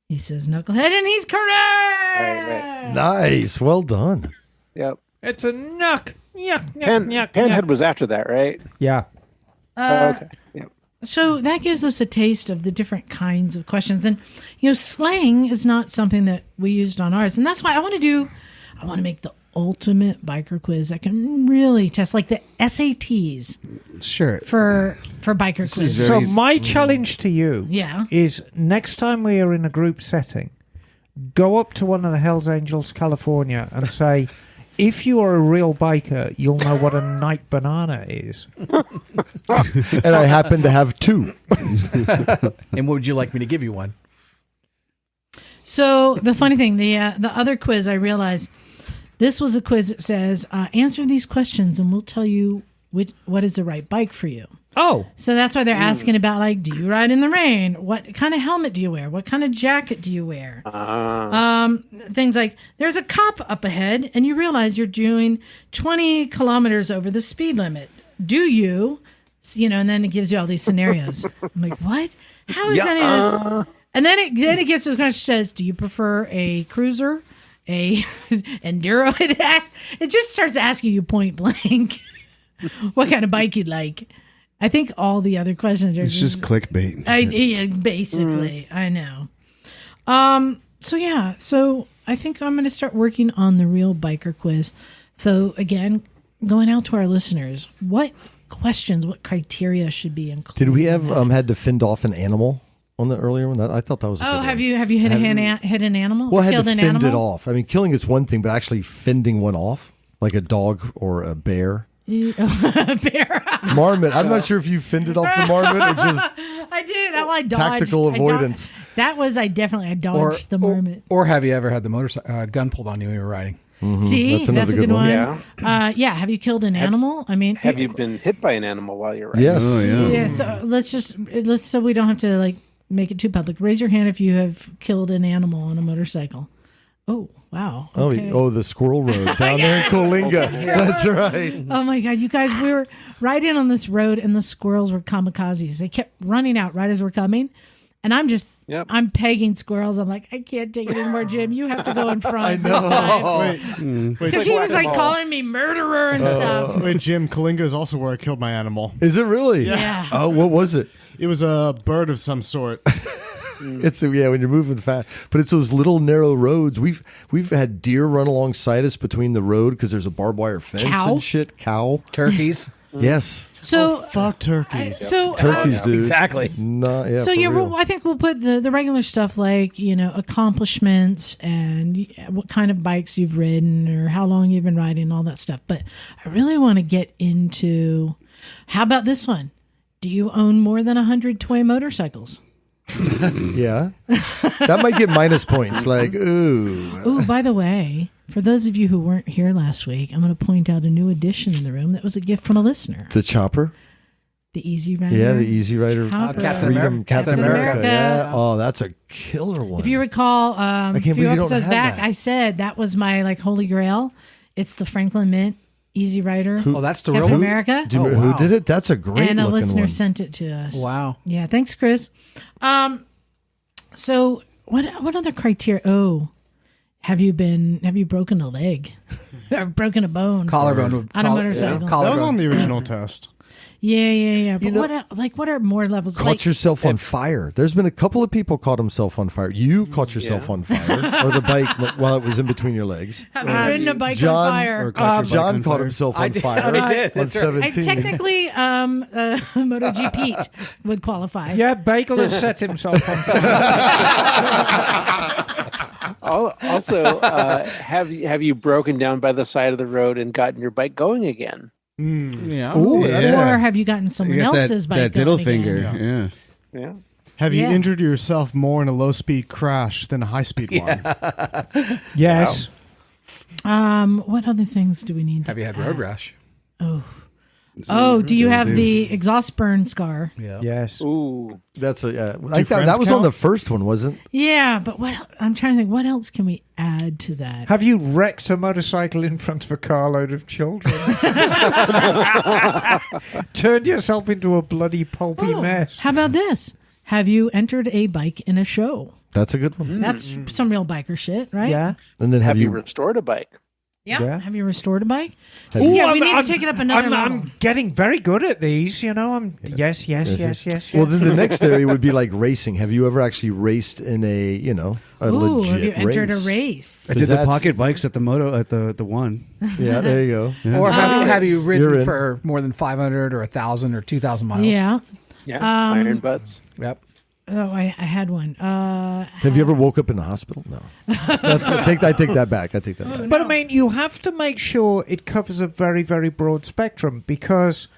He says knucklehead, and he's correct. Right. Nice. Well done. Yep. It's a knuck. Yuck, yuck, Panhead was after that, right? Yeah. Oh, okay. Yep. So that gives us a taste of the different kinds of questions. And, slang is not something that we used on ours. And that's why I want to make the ultimate biker quiz that can really test, like the SATs Sure. for biker is quiz. very- So my challenge to you Yeah. is next time we are in a group setting, go up to one of the Hells Angels, California, and say, if you are a real biker, you'll know what a night banana is. And I happen to have two. And what would you like me to give you one? So the funny thing, the other quiz, I realized this was a quiz that says, answer these questions and we'll tell you what is the right bike for you. Oh. So that's why they're asking about, like, do you ride in the rain? What kind of helmet do you wear? What kind of jacket do you wear? Things like, there's a cop up ahead and you realize you're doing 20 kilometers over the speed limit. Do you? And then it gives you all these scenarios. I'm like, what? How is any of this? And then it gets to the question, says, do you prefer a cruiser, a enduro? It just starts asking you point blank what kind of bike you'd like. I think all the other questions are It's just clickbait. basically, I know. So I think I'm going to start working on the real biker quiz. So again, going out to our listeners, what questions, what criteria should be included? Did we have had to fend off an animal on the earlier one? I thought that was a good one. have you hit an animal? Well, I had Killed to an fend it animal? off. I mean, killing is one thing, but actually fending one off, like a dog or a bear. Bear. Marmot. I'm not sure if you fended off the marmot or just I did. I dodged. tactical avoidance. I dodged the marmot. Or have you ever had the gun pulled on you when you were riding? See, That's another that's a good good one. one. Yeah. Have you killed an animal? I mean, Have you been hit by an animal while you're riding? Yes. Oh, yeah. Yeah. So let's so we don't have to like make it too public. Raise your hand if you have killed an animal on a motorcycle. Oh, wow. Okay. The Squirrel Road down there in Coalinga. That's right. Oh my God, you guys, we were riding on this road and the squirrels were kamikazes. They kept running out right as we're coming. And I'm pegging squirrels. I'm like, I can't take it anymore, Jim. You have to go in front this time. Because he was like calling me murderer and stuff. Wait, Jim, Kalinga is also where I killed my animal. Is it really? Yeah. Oh, what was it? It was a bird of some sort. It's when you're moving fast, but it's those little narrow roads. We've had deer run alongside us between the road because there's a barbed wire fence and shit. Cow, Turkeys. yes. So Fuck turkeys. Turkeys, dude. Exactly. No, yeah. So for yeah, real. I think we'll put the regular stuff like accomplishments and what kind of bikes you've ridden or how long you've been riding, all that stuff. But I really want to get into how about this one? Do you own more than 100 toy motorcycles? Yeah, that might get minus points. Like, Ooh, by the way, for those of you who weren't here last week, I'm going to point out a new addition in the room that was a gift from a listener. the chopper. The Easy Rider. Yeah, the Easy Rider. Chopper. Captain America. America. Yeah. Oh, that's a killer one. If you recall, a can't few believe you don't episodes have back, that. I said that was my like holy grail. It's the Franklin Mint Easy Rider. Oh, that's the Captain real America. Do you Oh, remember wow. who did it? That's a great And a looking listener one. sent it to us. Wow. Yeah, thanks, Chris. So what other criteria? Oh, have you broken a leg or broken a bone Collarbone. on a motorcycle? That was Collarbone. on the original test. Yeah. But what are more levels? Caught yourself on fire. There's been a couple of people caught themselves on fire. You caught yourself on fire, or the bike while it was in between your legs. Have you ridden a bike John on fire? John caught himself on fire. I did. On That's right. 17. Technically, MotoGP Pete would qualify. Yeah, Bagel has set himself on fire. Also, have you broken down by the side of the road and gotten your bike going again? Yeah. Ooh, Or have you gotten someone You got else's bike that diddle going finger. again? Yeah. Yeah. Have you Yeah. injured yourself more in a low-speed crash than a high-speed one? Yes. What other things do we need? Have you had road rash? Oh, do you have the exhaust burn scar? Yeah. Yes. Ooh. That's a. I Do thought that friends was on count? the first one, wasn't? Yeah, but I'm trying to think. What else can we add to that? Have you wrecked a motorcycle in front of a carload of children? Turned yourself into a bloody pulpy mess. How about this? Have you entered a bike in a show? That's a good one. That's some real biker shit, right? Yeah. And then Have you restored a bike? Yeah. Yeah. Have you restored a bike? So, Ooh, yeah, we I'm- need I'm- to take it up another level. I'm getting very good at these, Yes. Well, then the next area would be like racing. Have you ever actually raced in a Ooh, legit have you entered race? a race? I did the That's- pocket bikes at the the one. Yeah, there you go. Or have you You're ridden in. for more than 500 or 1,000 or 2,000 miles? Yeah. Yeah. Iron butts. Yep. Oh, I had one. Have you ever woke up in the hospital? No. I take that back. But I mean, you have to make sure it covers a very, very broad spectrum because,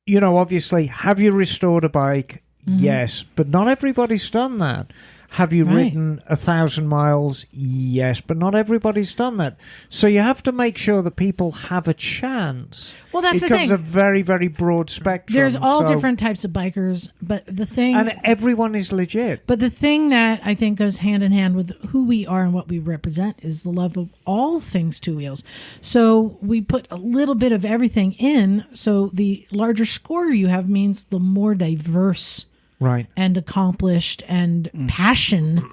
obviously, have you restored a bike? Yes, but not everybody's done that. Have you ridden 1,000 miles? Yes, but not everybody's done that. So you have to make sure that people have a chance. Well, that's the It covers thing. a very, very broad spectrum. There's all so- different types of bikers, but the thing And everyone is legit. But the thing that I think goes hand in hand with who we are and what we represent is the love of all things two wheels. So we put a little bit of everything in. So the larger score you have means the more diverse Right. and accomplished and passion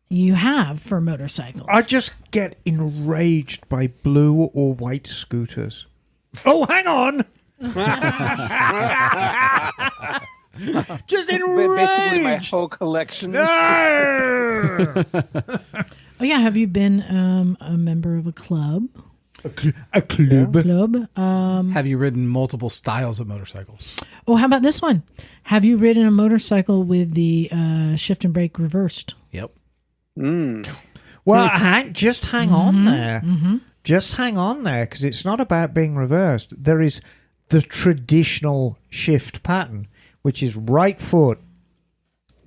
you have for motorcycles. I just get enraged by blue or white scooters. Oh, hang on. Just enraged. Basically, my whole collection. No! Oh yeah, have you been a member of a club? A club. Have you ridden multiple styles of motorcycles? Oh, how about this one? Have you ridden a motorcycle with the shift and brake reversed? Yep. Well, just hang on there. just hang on there, because it's not about being reversed. There is the traditional shift pattern, which is right foot,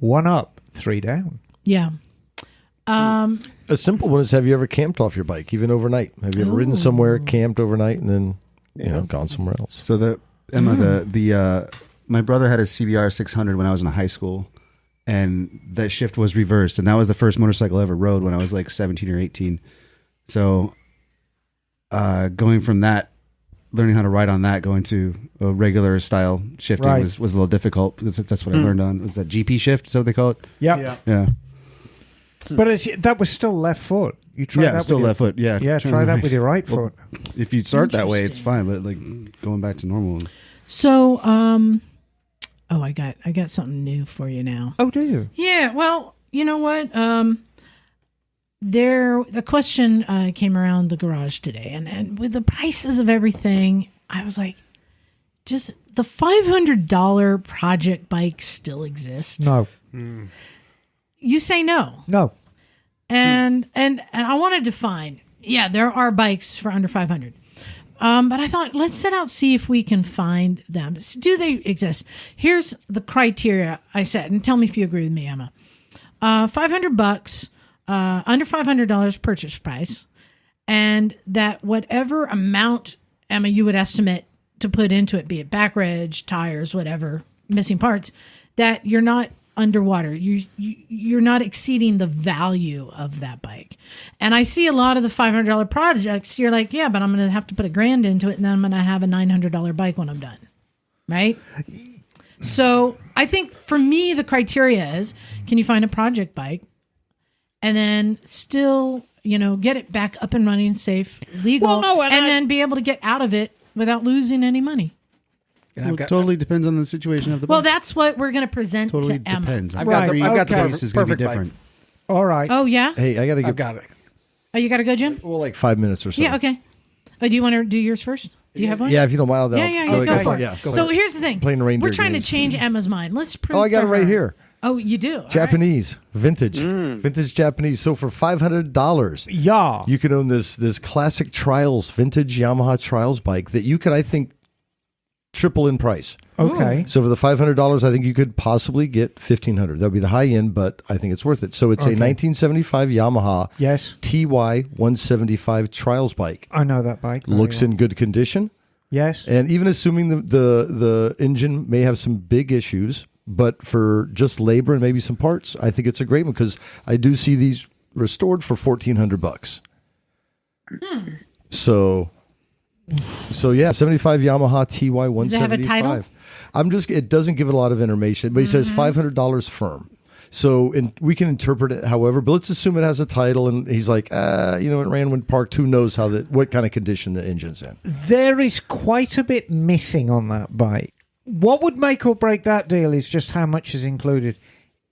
1 up, 3 down. Yeah. A simple one is, have you ever camped off your bike, even overnight? Have you ever ridden somewhere, camped overnight, and then gone somewhere else? So my brother had a CBR 600 when I was in high school, and that shift was reversed, and that was the first motorcycle I ever rode when I was like 17 or 18. So going from that, learning how to ride on that, going to a regular style shifting was a little difficult. That's what I learned on. Was that GP shift? Is that what they call it? Yep. Yeah. But that was still left foot. You try that still with left foot. Yeah. Yeah, try that with your right foot. If you start that way, it's fine. But like going back to normal. So, I got something new for you now. Oh, do you? Yeah. Well, you know what? The question came around the garage today, and with the prices of everything, I was like, just the $500 project bike still exist? No. You say no. No. And I wanted to find, there are bikes for under 500. But I thought, let's set out, see if we can find them. Do they exist? Here's the criteria I set, and tell me if you agree with me, Emma. $500, under $500 purchase price, and that whatever amount, Emma, you would estimate to put into it, be it back reg, tires, whatever, missing parts, that you're not underwater. You're not exceeding the value of that bike. And I see a lot of the $500 projects. You're like, yeah, but I'm going to have to put $1,000 into it, and then I'm going to have a $900 bike when I'm done. Right? So I think for me, the criteria is, can you find a project bike and then still, get it back up and running, safe, legal, then be able to get out of it without losing any money? It totally depends on the situation of the bike. Well, that's what we're going to present to Emma. Depends. I've got the case is going to be perfect different. All right. Oh, yeah? Hey, I've got it. Oh, you got to go, Jim? Well, like 5 minutes or so. Yeah, okay. Oh, do you want to do yours first? Do you have one? Yeah, if you don't mind, I'll Go for it. Yeah, So here's the thing. Playing reindeer We're trying games. to change Emma's mind. Let's prove I got to it right her. here. Oh, you do? All Japanese, vintage, vintage Japanese. So for $500, Yeah. you can own this classic Trials, vintage Yamaha Trials bike that you could, I think, triple in price. Okay. So for the $500, I think you could possibly get $1,500. That would be the high end, but I think it's worth it. So it's a 1975 Yamaha Yes. TY 175 Trials bike. I know that bike. very Looks well. in good condition. Yes. And even assuming the engine may have some big issues, but for just labor and maybe some parts, I think it's a great one, because I do see these restored for $1,400. So yeah, 75 Yamaha TY 175. Does it have a title? It doesn't give it a lot of information, but he says $500 firm. So we can interpret it however, but let's assume it has a title, and he's like, it ran when parked. Who knows what kind of condition the engine's in? There is quite a bit missing on that bike. What would make or break that deal is just how much is included.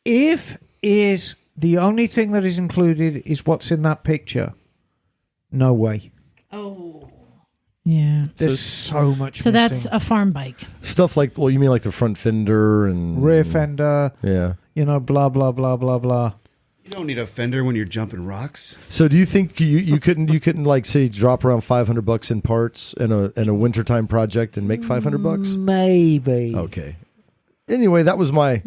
If is the only thing that is included is what's in that picture, no way. Oh. Yeah. There's so much So missing. that's a farm bike. Stuff like, you mean like the front fender and rear fender, yeah. Blah, blah, blah, blah, blah. You don't need a fender when you're jumping rocks. So do you think you couldn't like say drop around $500 in parts in a wintertime project and make $500? Maybe. Okay. Anyway, that was my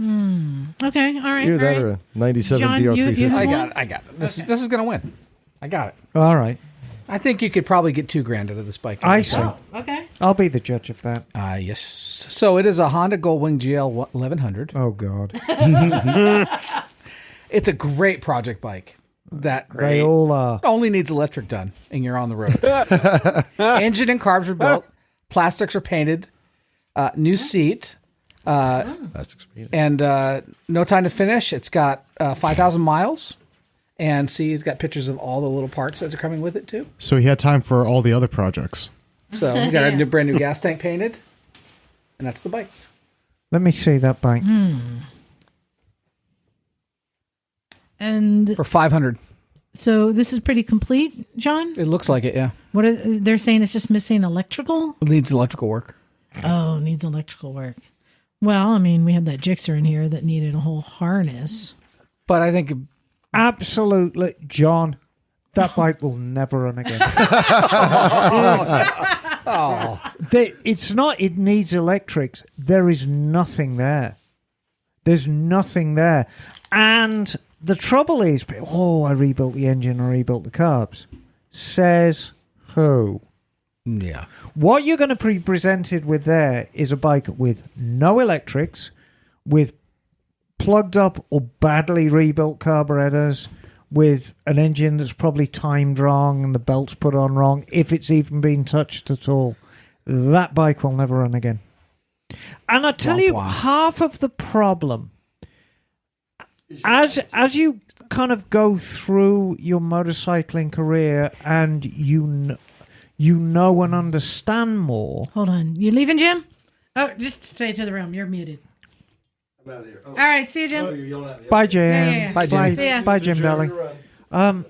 Okay, all right. either all that right. or a 97 John, you DR350. have I got it. This is going to win. I got it. All right. I think you could probably get $2,000 out of this bike. I see. Oh, okay. I'll be the judge of that. Yes. So it is a Honda Goldwing GL 1100. Oh, God. It's a great project bike. They all are. Only needs electric done, and you're on the road. Engine and carbs are built. Plastics are painted. New seat. And no time to finish. It's got 5,000 miles. And see, he's got pictures of all the little parts that are coming with it, too. So he had time for all the other projects. So we got a brand new gas tank painted. And that's the bike. Let me see that bike. And For $500. so this is pretty complete, John? It looks like it, yeah. They're saying it's just missing electrical? It needs electrical work. Oh, needs electrical work. Well, I mean, we had that Gixxer in here that needed a whole harness. But I think Absolutely, John. That bike will never run again. It's not, it needs electrics. There is nothing there. There's nothing there. And the trouble is, I rebuilt the engine, I rebuilt the carbs. Says who? Yeah. What you're going to be presented with there is a bike with no electrics, with plugged up or badly rebuilt carburetors, with an engine that's probably timed wrong and the belt's put on wrong, if it's even been touched at all. That bike will never run again. And I tell you, half of the problem, as you kind of go through your motorcycling career and you know and understand more. Hold on. You leaving, Jim? Oh, just stay to the room. You're muted. I'm out of here. All right. See you, Jim. You're yelling at me. Bye, Jim. Yeah. Bye, Jim. See ya. Bye, Jim, darling.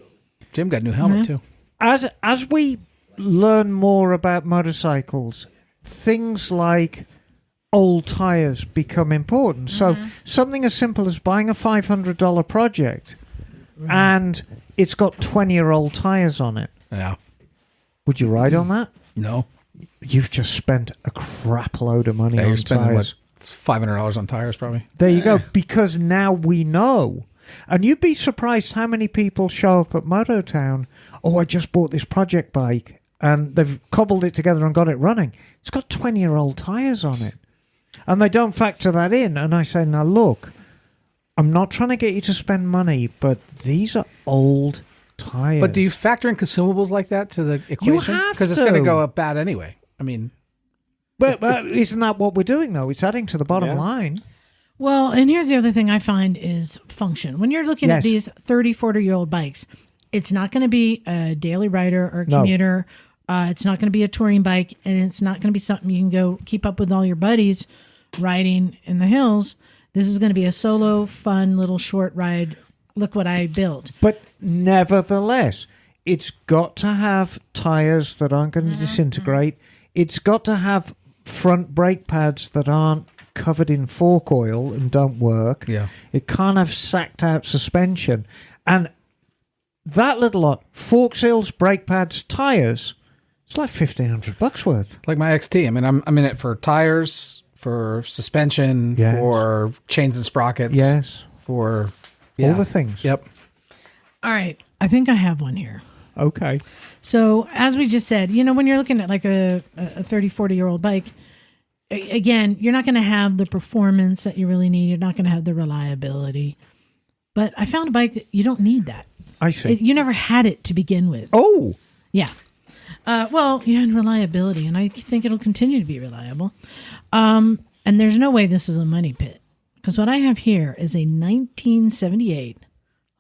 Jim got a new helmet, too. As we learn more about motorcycles, things like old tires become important. So something as simple as buying a $500 project and it's got 20-year-old tires on it. Yeah. Would you ride on that? No. You've just spent a crap load of money Yeah, on you're spending, tires. $500 on tires, probably. There you go. Because now we know. And you'd be surprised how many people show up at Mototown. Oh, I just bought this project bike. And they've cobbled it together and got it running. It's got 20-year-old tires on it. And they don't factor that in. And I say, now look, I'm not trying to get you to spend money, but these are old tires. But do you factor in consumables like that to the equation? have Because it's to. going to go up bad anyway. I mean... But isn't that what we're doing, though? It's adding to the bottom line. Well, and here's the other thing I find is function. When you're looking at these 30, 40-year-old bikes, it's not going to be a daily rider or commuter. It's not going to be a touring bike, and it's not going to be something you can go keep up with all your buddies riding in the hills. This is going to be a solo, fun, little short ride. Look what I built. But nevertheless, it's got to have tires that aren't going to disintegrate. It's got to have front brake pads that aren't covered in fork oil and don't work. Yeah. It can't have sacked out suspension. And that little lot, fork seals, brake pads, tires, it's like $1,500 worth. Like my XT. I mean, I'm in it for tires, for suspension, Yes. for chains and sprockets. Yes. For All the things. Yep. All right. I think I have one here. Okay. So as we just said, when you're looking at like a 30, 40-year-old bike, again, you're not going to have the performance that you really need. You're not going to have the reliability. But I found a bike that you don't need that. I see. You never had it to begin with. Oh! Yeah. Well, you had reliability, and I think it'll continue to be reliable. And there's no way this is a money pit. Because what I have here is a 1978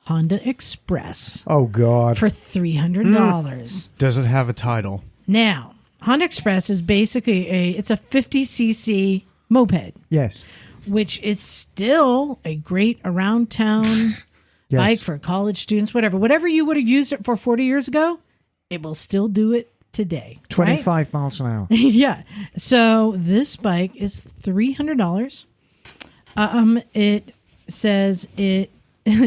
Honda Express. Oh, God. For $300. Does it have a title? Now, Honda Express is basically it's a 50cc moped, Yes. which is still a great around town Yes. bike for college students, whatever. Whatever you would have used it for 40 years ago, it will still do it today. 25 miles an hour. Yeah. So this bike is $300. It says it.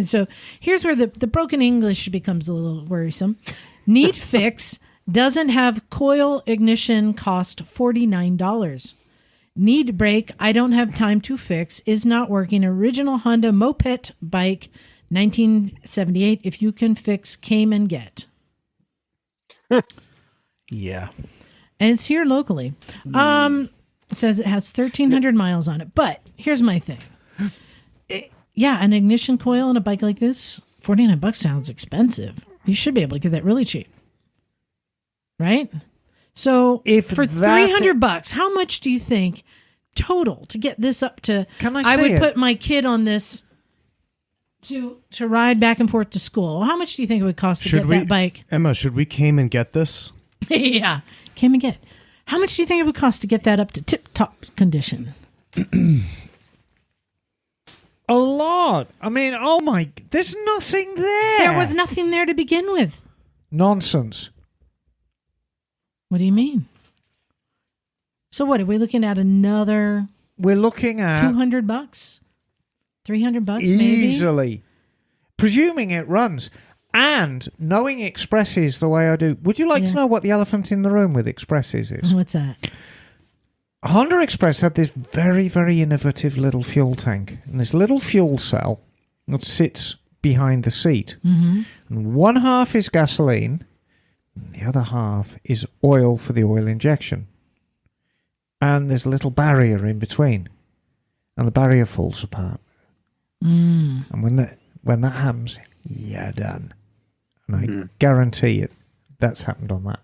So here's where the broken English becomes a little worrisome. Need fix, doesn't have coil ignition, cost $49. Need brake, I don't have time to fix, is not working. Original Honda moped bike, 1978. If you can fix, came and get. Yeah. And it's here locally. It says it has 1,300 miles on it. But here's my thing. An ignition coil on a bike like this, $49 sounds expensive. You should be able to get that really cheap. Right? So If for that's $300, how much do you think total to get this up to? Can I I say would it? put my kid on this to ride back and forth to school. How much do you think it would cost to get that bike? Emma, should we came and get this? Yeah, came and get. How much do you think it would cost to get that up to tip-top condition? A lot. I mean, oh my, there's nothing there. There was nothing there to begin with. Nonsense. What do you mean? So what, are we looking at another We're looking at $200? $300 maybe? easily. Presuming it runs. And knowing expresses the way I do, would you like to know what the elephant in the room with expresses is? What's that? Honda Express had this very, very innovative little fuel tank. And this little fuel cell that sits behind the seat. Mm-hmm. And one half is gasoline, and the other half is oil for the oil injection. And there's a little barrier in between. And the barrier falls apart. And when that happens, you're done. And I guarantee it, that's happened on that.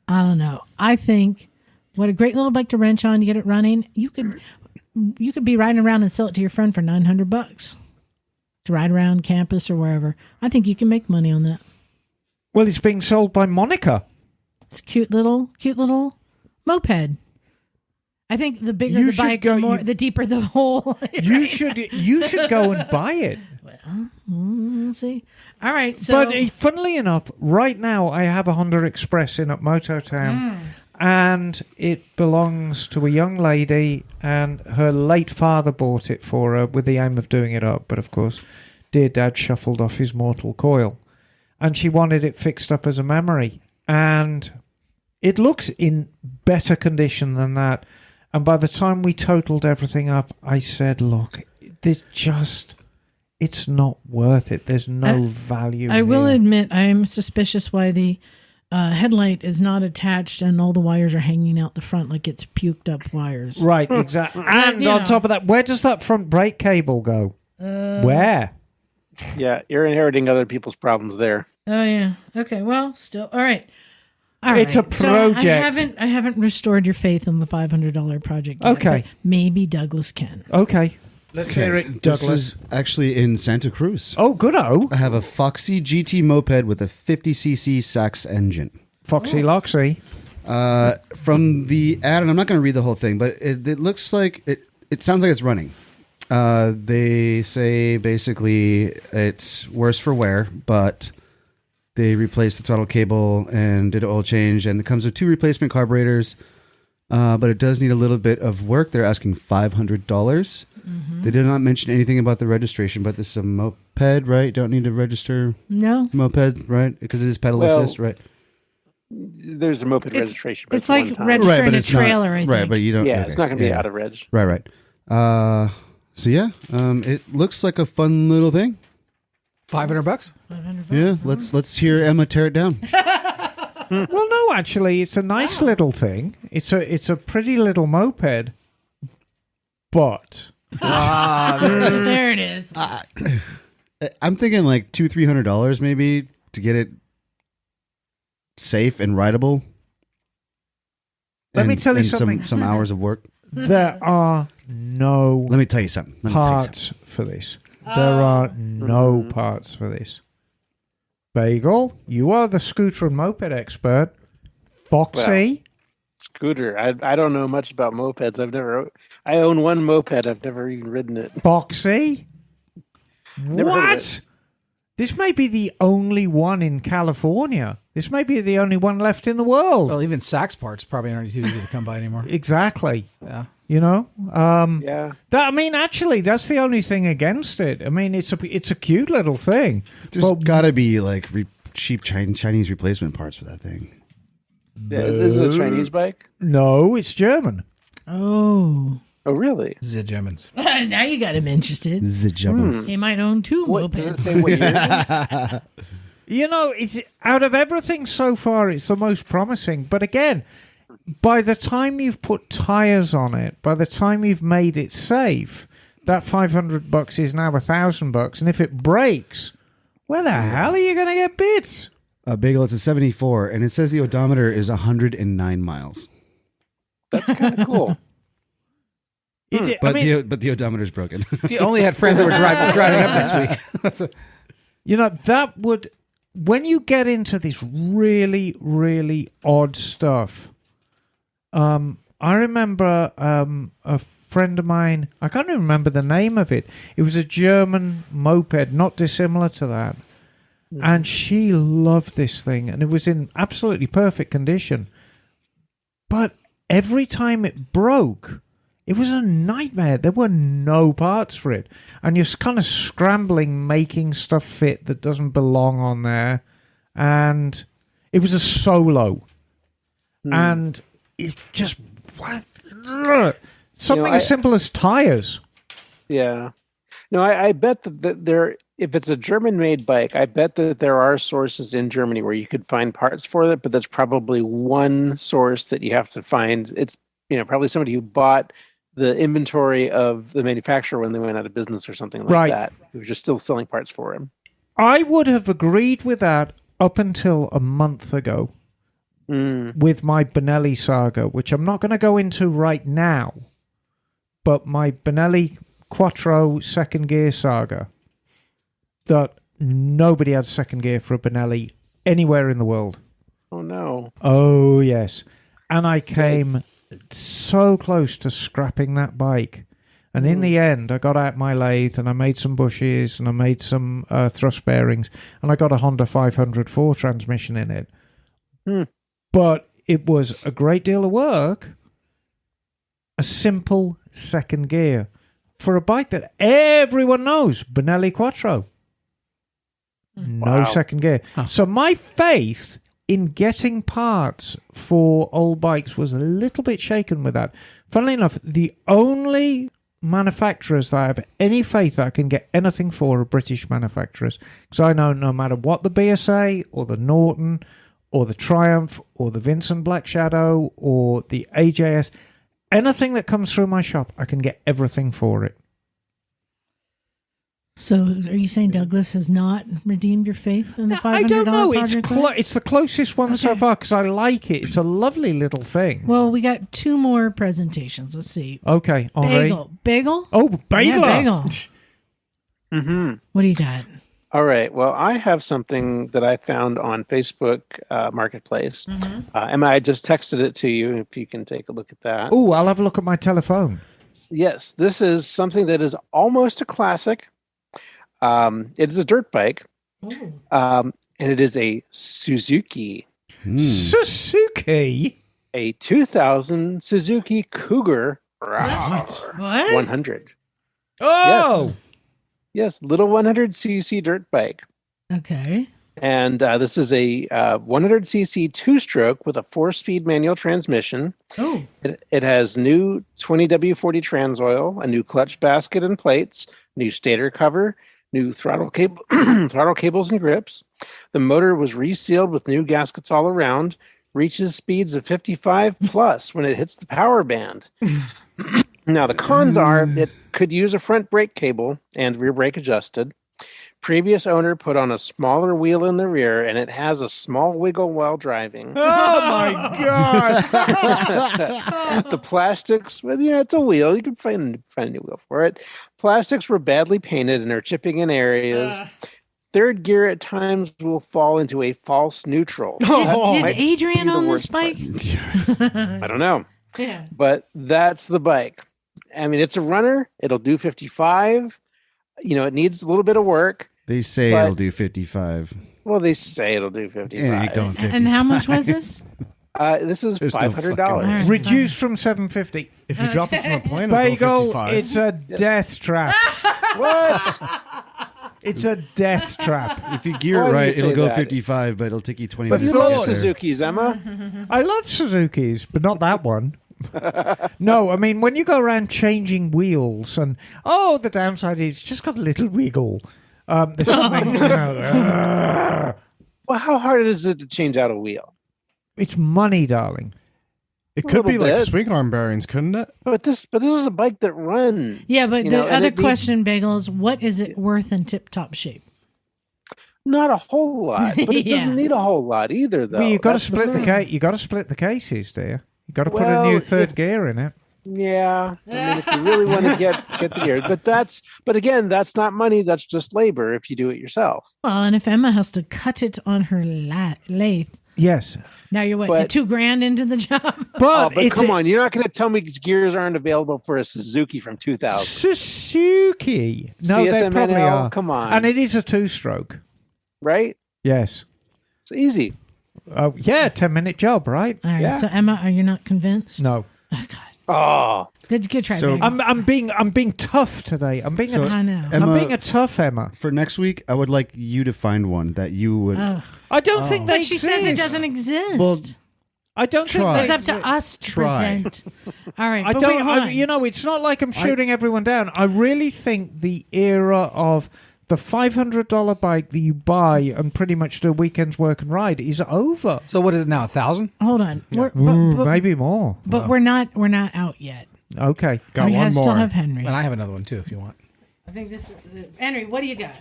I don't know. I think what a great little bike to wrench on to get it running. You could be riding around and sell it to your friend for $900 to ride around campus or wherever. I think you can make money on that. Well, it's being sold by Monica. It's a cute little moped. I think the bigger the bike, the deeper the hole. You should go and buy it. Well, we'll see. All right. So, but funnily enough, right now I have a Honda Express in at Mototown, and it belongs to a young lady, and her late father bought it for her with the aim of doing it up. But of course, dear Dad shuffled off his mortal coil, and she wanted it fixed up as a memory, and it looks in better condition than that. And by the time we totaled everything up, I said, look, it's not worth it. There's no value I will admit, I am suspicious why the headlight is not attached and all the wires are hanging out the front like it's puked up wires. Right, exactly. And on top of that, where does that front brake cable go? Where? Yeah, you're inheriting other people's problems there. Oh, yeah. Okay, well, still. All right. It's a project. So I haven't restored your faith in the $500 project yet, okay. but maybe Douglas can. Okay. Let's hear it, Douglas. This is actually in Santa Cruz. Oh, good-o. I have a Foxy GT moped with a 50cc Sax engine. Foxy Loxy. From the ad, and I'm not going to read the whole thing, but it looks like it sounds like it's running. They say basically it's worse for wear, but they replaced the throttle cable and did an oil change, and it comes with 2 replacement carburetors, but it does need a little bit of work. They're asking $500. Mm-hmm. They did not mention anything about the registration, but this is a moped, right? Don't need to register? No. Moped, right? Because it is pedal assist, right? There's a moped registration. But it's like registering a trailer, I think. Right, but you don't. Yeah, okay, it's not going to be out of reg. Right. So yeah, it looks like a fun little thing. $500? Yeah, let's hear Emma tear it down. Well, no, actually, it's a nice little thing. It's a pretty little moped, but there it is. I'm thinking like $200-$300 maybe to get it safe and rideable. Let me tell you something. Some hours of work. There are no. Let me tell you something. Parts for this. There are no parts for this. Bagel, you are the scooter and moped expert. Foxy. Well, scooter. I don't know much about mopeds. I own one moped. I've never even ridden it. Foxy. Never heard of What? it. This may be the only one in California. This may be the only one left in the world. Well, even Sax parts probably aren't too easy to come by anymore. Exactly. Yeah. You know? Yeah. Actually, that's the only thing against it. I mean, it's a cute little thing. There's got to be like cheap Chinese replacement parts for that thing. Yeah, is it a Chinese bike? No, it's German. Oh. Oh, really? The Germans. Now you got him interested. The Germans. He might own 2 What, does it mopeds. say what year? You know, it's out of everything so far, it's the most promising. But again, by the time you've put tires on it, by the time you've made it safe, that $500 is now $1,000. And if it breaks, where the hell are you going to get bits? Bagel, it's a 74, and it says the odometer is 109 miles. That's kind of cool. But the odometer's broken. If you only had friends that were driving up next week. You know, that would... When you get into this really, really odd stuff, I remember a friend of mine, I can't even remember the name of it. It was a German moped, not dissimilar to that. And she loved this thing, and it was in absolutely perfect condition. But every time it broke, It was a nightmare. There were no parts for it. And you're kind of scrambling, making stuff fit that doesn't belong on there. And it was a solo. And it just... Something as simple as tires. Yeah. No, I bet that there, if it's a German-made bike, I bet that there are sources in Germany where you could find parts for it, but that's probably one source that you have to find. It's, probably somebody who bought the inventory of the manufacturer when they went out of business or something like that, who was just still selling parts for him. I would have agreed with that up until a month ago with my Benelli saga, which I'm not going to go into right now, but my Benelli Quattro second gear saga, that nobody had second gear for a Benelli anywhere in the world. Oh, no. Oh, yes. And I came so close to scrapping that bike. And in the end, I got out my lathe and I made some bushes and I made some thrust bearings and I got a Honda 504 transmission in it. But it was a great deal of work. A simple second gear for a bike that everyone knows, Benelli Quattro. No second gear. So my faith in getting parts for old bikes was a little bit shaken with that. Funnily enough, the only manufacturers that I have any faith that I can get anything for are British manufacturers. Because I know no matter what the BSA or the Norton or the Triumph or the Vincent Black Shadow or the AJS, anything that comes through my shop, I can get everything for it. So, are you saying Douglas has not redeemed your faith in the $500 I don't know. project? It's the closest one so far because I like it. It's a lovely little thing. Well, we got two more presentations. Let's see. Okay, Henri. Bagel? Oh, Bagel. Yeah, Bagel. What do you got? All right. Well, I have something that I found on Facebook Marketplace. Emma, I just texted it to you. If you can take a look at that. Oh, I'll have a look at my telephone. Yes, this is something that is almost a classic. It is a dirt bike, and it is a Suzuki. Suzuki? A 2000 Suzuki Cougar What? 100. Oh! Yes, little 100cc dirt bike. Okay. And this is a 100cc two-stroke with a 4-speed manual transmission. Oh. It has new 20W40 trans oil, a new clutch basket and plates, new stator cover, new throttle cables and grips. The motor was resealed with new gaskets all around, reaches speeds of 55 plus when it hits the power band. Now, the cons are it could use a front brake cable and rear brake adjusted. Previous owner put on a smaller wheel in the rear, and it has a small wiggle while driving. Oh, my God. The plastics, well, it's a wheel. You can find a new wheel for it. Plastics were badly painted and are chipping in areas. Third gear at times will fall into a false neutral. Did Adrian own this bike? I don't know. Yeah. But that's the bike. I mean, it's a runner. It'll do 55. It needs a little bit of work. They say it'll do 55. Well, they say it'll do 55. It ain't going 55. And how much was this? This is There's no $500. fucking- Reduced from $750. If you drop it from a plane, it'll Bagel, go 55. it's a death trap. What? It's a death trap. If you gear Why it do you right, say it'll go that? 55, but it'll take you 20 But minutes You to love get there. Suzuki's, Emma. I love Suzukis, but not that one. No, I mean, when you go around changing wheels and, the downside is it's just got a little wiggle. There's something, Well, how hard is it to change out a wheel? it's money, darling. It could be little like bit. swing arm bearings, couldn't it? But this is a bike that runs. Yeah, but you the know, and other it needs question, Bagel, is what is it worth in tip-top shape? not a whole lot, but it Yeah. doesn't need a whole lot either, though. Well, you've got to That's split the thing. case. You got to split the cases, dear. You got to put a Well, new third if- gear in it. Yeah, I mean, if you really want to get the gears, but again, that's not money. That's just labor if you do it yourself. Well, and if Emma has to cut it on her lathe, Yes, now you're what? But- You're $2,000 into the job. but, But it's come on, you're not going to tell me gears aren't available for a Suzuki from 2000. Suzuki. No, they CSMNL, probably are. come on. And it is a two-stroke. Right? Yes. It's easy. Yeah, 10-minute job, right? All right. Yeah. So Emma, are you not convinced? No. Oh, God. Oh, Good try. So- Megan. I'm being tough today. I'm being I know. I'm being a tough Emma. For next week, I would like you to find one that you would. Ugh. I don't think they But she exist. says it doesn't exist. Well, I don't Try. think It's they up to us to Try. present. All right. I but don't. Wait, hold on. It's not like I'm shooting everyone down. I really think the era of the $500 bike that you buy and pretty much do a weekend's work and ride is over. So what is it now? 1,000? Hold on. We're, Maybe more. but we're not out yet. Okay. Got we one still more. have Henry. And I have another one too, if you want. I think this is Henry. What do you got?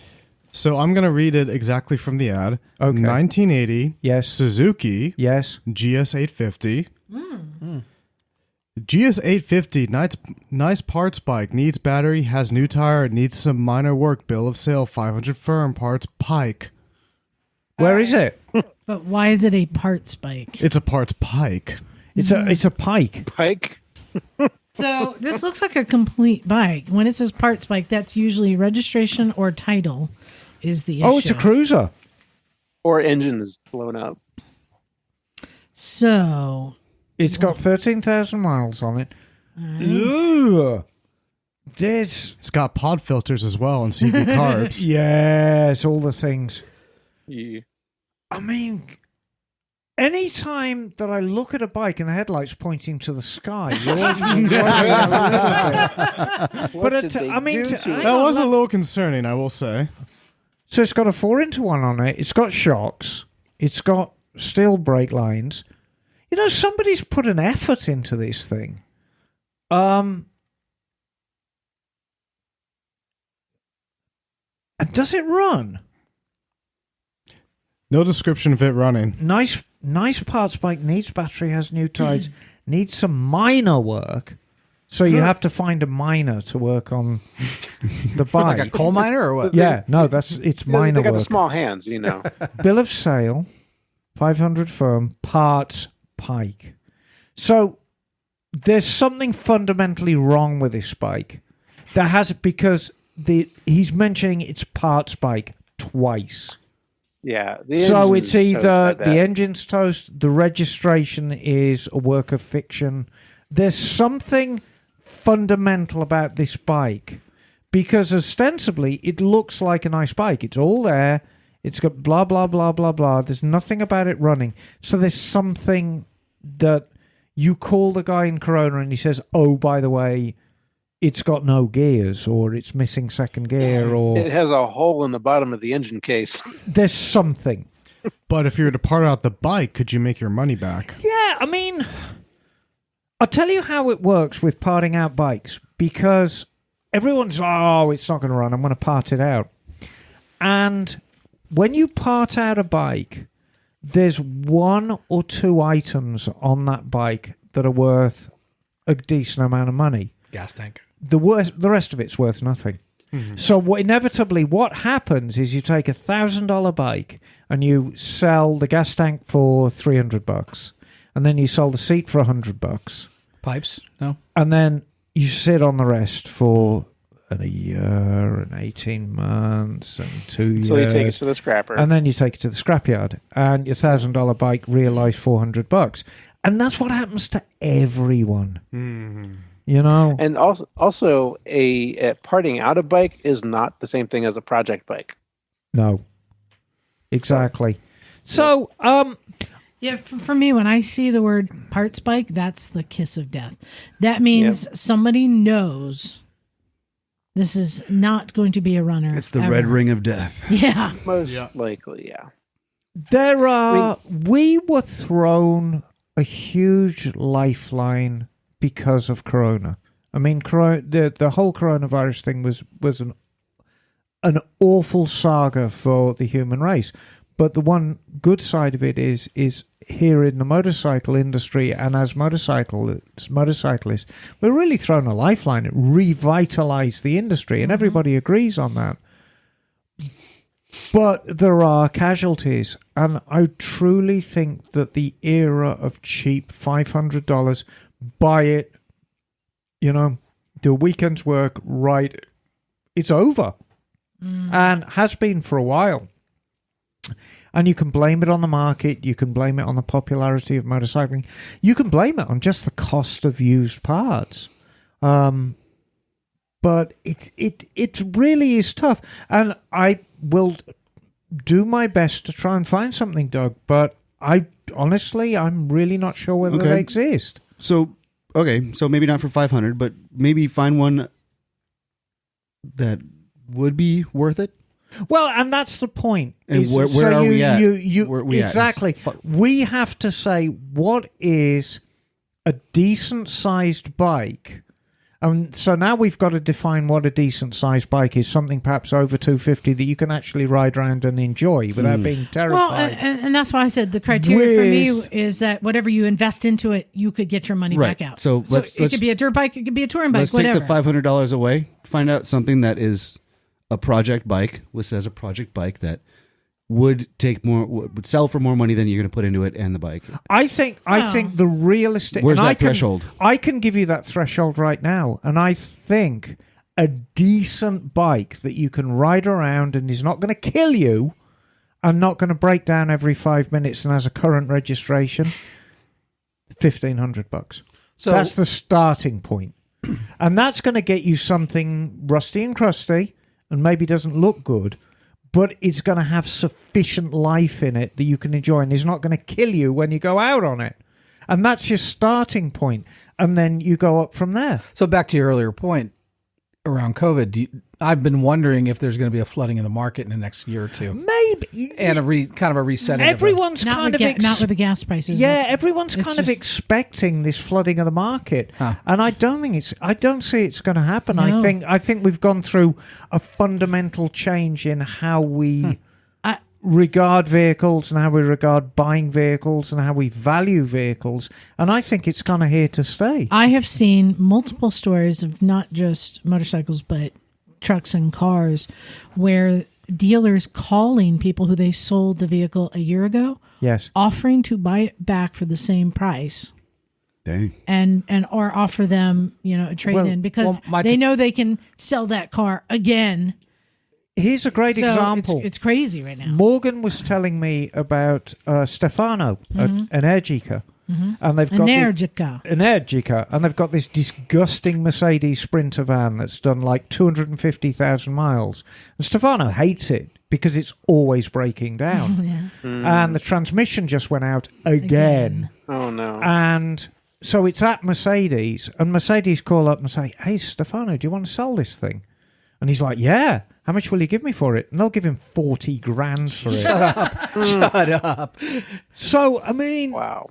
So I'm going to read it exactly from the ad. Okay. 1980. Yes. Suzuki Yes. GS850. GS850, nice parts bike. Needs battery, has new tire, needs some minor work. Bill of sale, 500 firm parts, Pike. Where is it? But why is it a parts bike? It's a parts Pike. It's a Pike. Pike. So this looks like a complete bike. When it says parts bike, that's usually registration or title is the issue. Oh, it's a cruiser. Or engine is blown up. So It's got 13,000 miles on it. Ooh. There's It's got pod filters as well and CV carbs. yes, all the things. Yeah. I mean, any time that I look at a bike and the headlights pointing to the sky, you always worry a little bit. What But did they I mean, do to it? That was a little concerning, I will say. So it's got a 4-into-1 on it. It's got shocks. It's got steel brake lines. You know, somebody's put an effort into this thing. And does it run? No description of it running. Nice parts bike, needs battery, has new tires, needs some minor work. So you have to find a miner to work on the bike. Like a coal miner or what? Yeah, no, it's minor They got the work. small hands, you know. Bill of sale, 500 firm, parts Pike. So there's something fundamentally wrong with this bike. There has because he's mentioning it's parts bike twice. Yeah. So it's engine's either toast, I the bet. engine's toast, the registration is a work of fiction. There's something fundamental about this bike because ostensibly it looks like a nice bike. It's all there. It's got blah, blah, blah, blah, blah. There's nothing about it running. So there's something that you call the guy in Corona and he says, oh, by the way, it's got no gears or it's missing second gear or It has a hole in the bottom of the engine case. there's something. But if you were to part out the bike, could you make your money back? Yeah, I mean, I'll tell you how it works with parting out bikes because everyone's, oh, it's not going to run. I'm going to part it out. And when you part out a bike, there's 1 or 2 items on that bike that are worth a decent amount of money. Gas tank. The rest of it's worth nothing. So inevitably what happens is you take $1,000 bike and you sell the gas tank for $300 and then you sell the seat for $100 Pipes? No? and then you sit on the rest for a year and 18 months and 2 years. So you take it to the scrapper. And then you take it to the scrapyard and your $1,000 bike realized $400. And that's what happens to everyone. You know? And also a parting out a bike is not the same thing as a project bike. No. Exactly. So, Yeah, for me, when I see the word parts bike, that's the kiss of death. That means somebody knows this is not going to be a runner. It's the ever. red ring of death. Yeah. Most likely, yeah. there are. We were thrown a huge lifeline because of Corona. I mean, the whole coronavirus thing was an awful saga for the human race. But the one good side of it is here in the motorcycle industry and as motorcyclists, we're really thrown a lifeline. It revitalized the industry, and everybody agrees on that. But there are casualties, and I truly think that the era of cheap $500, buy it, you know, do a weekend's work, right, it's over. And has been for a while. And you can blame it on the market. You can blame it on the popularity of motorcycling. You can blame it on just the cost of used parts. But it really is tough. And I will do my best to try and find something, Doug. But I'm really not sure whether they exist. So maybe not for 500, but maybe find one that would be worth it. Well, and that's the point. And where are we at? Where are we at? Exactly. We have to say what is a decent-sized bike. So now we've got to define what a decent-sized bike is, something perhaps over 250 that you can actually ride around and enjoy without being terrified. Well, and that's why I said the criteria for me is that whatever you invest into it, you could get your money back out. So it could be a dirt bike, it could be a touring bike, let's whatever. take the $500 away. Find out something that is a project bike, listed as a project bike that would sell for more money than you're going to put into it and the bike. I think the realistic... Where's that threshold? I can give you that threshold right now, and I think a decent bike that you can ride around and is not going to kill you and not going to break down every 5 minutes and has a current registration, $1,500. So that's the starting point. And that's going to get you something rusty and crusty and maybe doesn't look good, but it's going to have sufficient life in it that you can enjoy and is not going to kill you when you go out on it. And that's your starting point. And then you go up from there. So back to your earlier point around COVID, I've been wondering if there's going to be a flooding in the market in the next year or two. Maybe. And kind of a resetting. Everyone's not with the gas prices. Yeah, everyone's kind of expecting this flooding of the market. Huh. And I don't see it's going to happen. No. I think we've gone through a fundamental change in how we regard vehicles and how we regard buying vehicles and how we value vehicles. And I think it's kind of here to stay. I have seen multiple stories of not just motorcycles, but trucks and cars where dealers calling people who they sold the vehicle a year ago, yes, offering to buy it back for the same price. Dang. And or offer them, a trade-in because they know they can sell that car again. Here's a great example. It's crazy right now. Morgan was telling me about Stefano, an Energica. Mm-hmm. And they've got Energica, and they've got this disgusting Mercedes Sprinter van that's done like 250,000 miles. And Stefano hates it because it's always breaking down. And the transmission just went out again. Oh no! And so it's at Mercedes, and Mercedes call up and say, "Hey, Stefano, do you want to sell this thing?" And he's like, "Yeah. How much will you give me for it?" And they'll give him 40 grand for it. Shut up. So I mean, wow.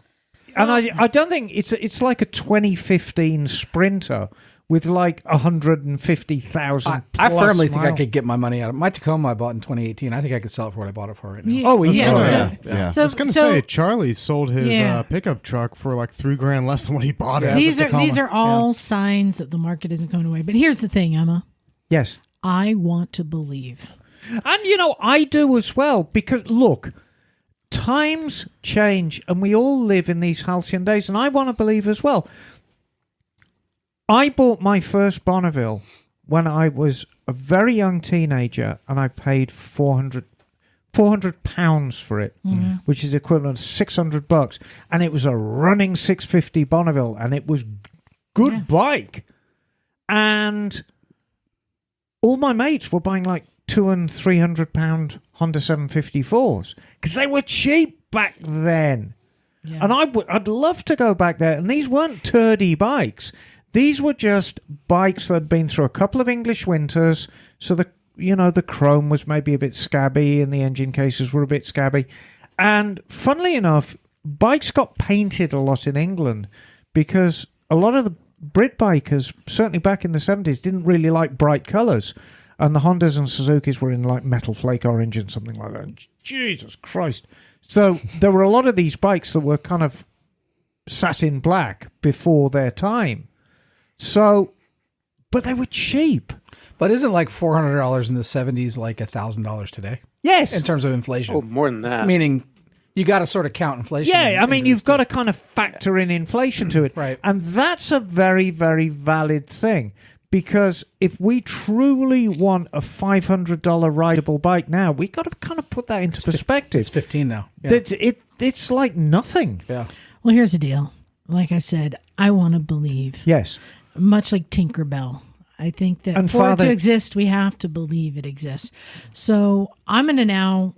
And I don't think it's like a 2015 Sprinter with like 150,000. I firmly think I could get my money out of my Tacoma I bought in 2018. I think I could sell it for what I bought it for right now. Yeah. Oh, yeah. Yeah. I was going to say Charlie sold his pickup truck for like $3,000 less than what he bought it. These are all signs that the market isn't going away. But here's the thing, Emma. Yes. I want to believe. And I do as well, because look, times change and we all live in these halcyon days, and I want to believe as well. I bought my first Bonneville when I was a very young teenager, and I paid £400 for it, which is equivalent to $600, and it was a running 650 Bonneville, and it was good bike. And all my mates were buying like £200 and £300 Honda 754s because they were cheap back then. Yeah. And I'd love to go back there. And these weren't turdy bikes. These were just bikes that had been through a couple of English winters. So the chrome was maybe a bit scabby and the engine cases were a bit scabby. And funnily enough, bikes got painted a lot in England because a lot of the Brit bikers, certainly back in the 70s, didn't really like bright colours. And the Hondas and Suzukis were in like metal flake orange and something like that. Jesus Christ. So there were a lot of these bikes that were kind of satin black before their time. So, but they were cheap. But isn't like $400 in the 70s like $1,000 today? Yes. In terms of inflation. Oh, more than that. Meaning you got to sort of count inflation. Yeah, I mean, you've got to kind of factor in inflation to it. Right. And that's a very, very valid thing. Because if we truly want a $500 rideable bike now, we got to kind of put that into perspective. It's 15 now. Yeah. It's like nothing. Yeah. Well, here's the deal. Like I said, I want to believe. Yes. Much like Tinkerbell. I think that And for it Father- to exist, we have to believe it exists. So I'm going to now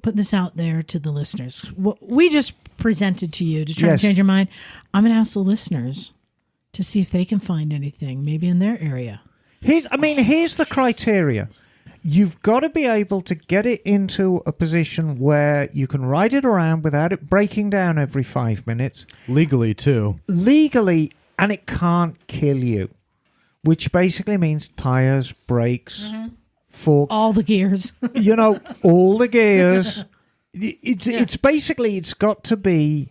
put this out there to the listeners. What we just presented to you to try Yes. to change your mind. I'm going to ask the listeners to see if they can find anything, maybe in their area. Here's the criteria. You've got to be able to get it into a position where you can ride it around without it breaking down every 5 minutes. Legally, too. Legally, and it can't kill you. Which basically means tires, brakes, forks, All the gears. all the gears. It's basically, it's got to be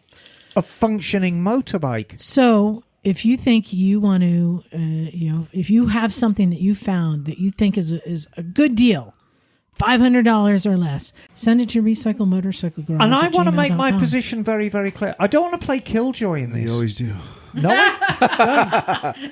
a functioning motorbike. So if you think you want to, if you have something that you found that you think is a good deal, $500 or less, send it to Recycle Motorcycle Garage. And I want to make my gmail.com. position very, very clear. I don't want to play Killjoy in this. You always do. No,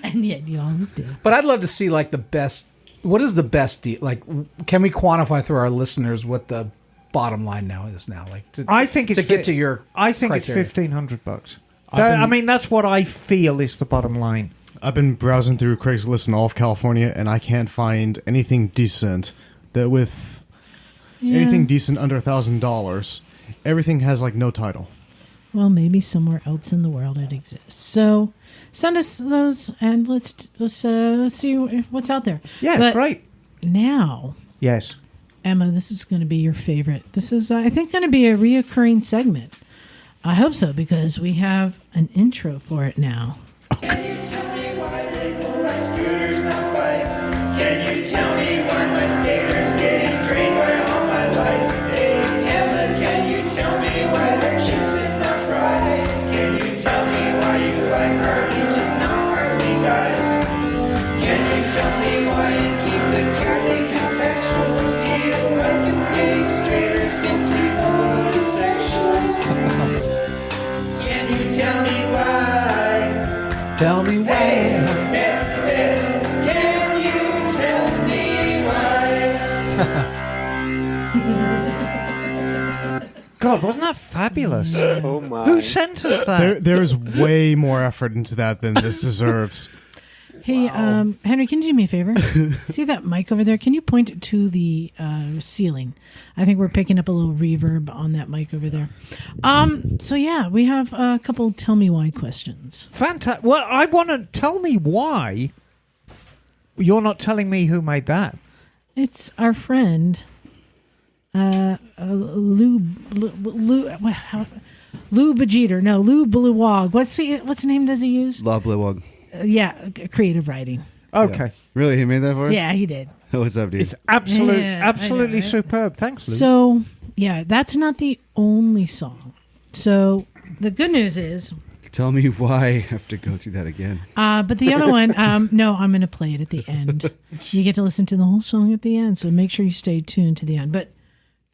And yet you always do. But I'd love to see like the best. What is the best deal? Like, can we quantify through our listeners what the bottom line now is now? Like, I think it's to get to your. I think criteria. it's $1,500. That's what I feel is the bottom line. I've been browsing through Craigslist in all of California, and I can't find anything decent that with anything decent under $1,000. Everything has like no title. Well, maybe somewhere else in the world it exists. So send us those, and let's see what's out there. Yeah, But great. Now, Yes. Emma, this is going to be your favorite. This is, I think, going to be a reoccurring segment. I hope so, because we have an intro for it now. Can you tell me why they go like scooters, not bikes? Can you tell me why my skater's getting drained by all my lights? Hey, Emma, can you tell me why they're chips and not fries? Can you tell me why you like Harleys, just not Harley guys? Can you tell me why you keep the purely contextual deal like a gay, straight, or simply homosexual? Can you tell me why? Tell me why. Hey, misfits, can you tell me why? God, wasn't that fabulous? Oh my! Who sent us that? There is way more effort into that than this deserves. Hey, Henry, can you do me a favor? See that mic over there? Can you point it to the ceiling? I think we're picking up a little reverb on that mic over there. So yeah, we have a couple tell me why questions. Fantastic. Well, I want to tell me why. You're not telling me who made that. It's our friend, Lou Bajeter. No, Lou Bluwog. What's the name does he use? La Blewog. Creative writing. Okay. Really? He made that for us? Yeah, he did. What's up, dude? It's absolutely Yeah, I know, right? superb. Thanks, Lou. So, yeah, that's not the only song. So, the good news is, Tell me why I have to go through that again. but the other one, no, I'm going to play it at the end. You get to listen to the whole song at the end, so make sure you stay tuned to the end. But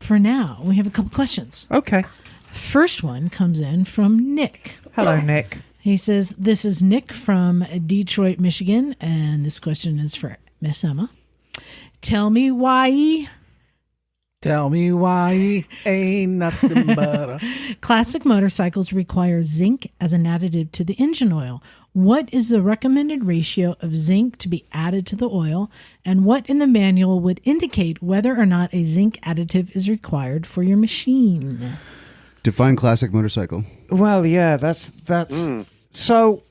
for now, we have a couple questions. Okay. First one comes in from Nick. Hello, Nick. He says, this is Nick from Detroit, Michigan, and this question is for Miss Emma. Tell me why Tell me why ain't nothing but a... classic motorcycles require zinc as an additive to the engine oil. What is the recommended ratio of zinc to be added to the oil, and what in the manual would indicate whether or not a zinc additive is required for your machine? Define classic motorcycle. Well, yeah, that's so.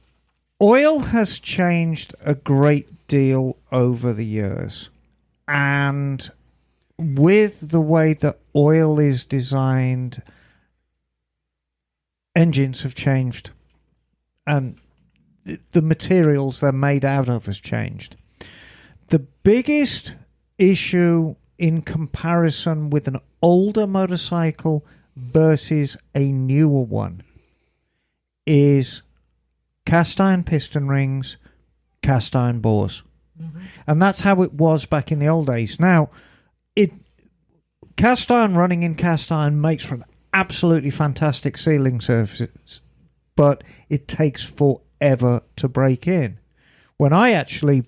Oil has changed a great deal over the years, and with the way that oil is designed, engines have changed, and the materials they're made out of has changed. The biggest issue in comparison with an older motorcycle versus a newer one is cast iron piston rings, cast iron bores. And that's how it was back in the old days. Now, cast iron running in cast iron makes for an absolutely fantastic sealing surface, but it takes forever to break in. When I actually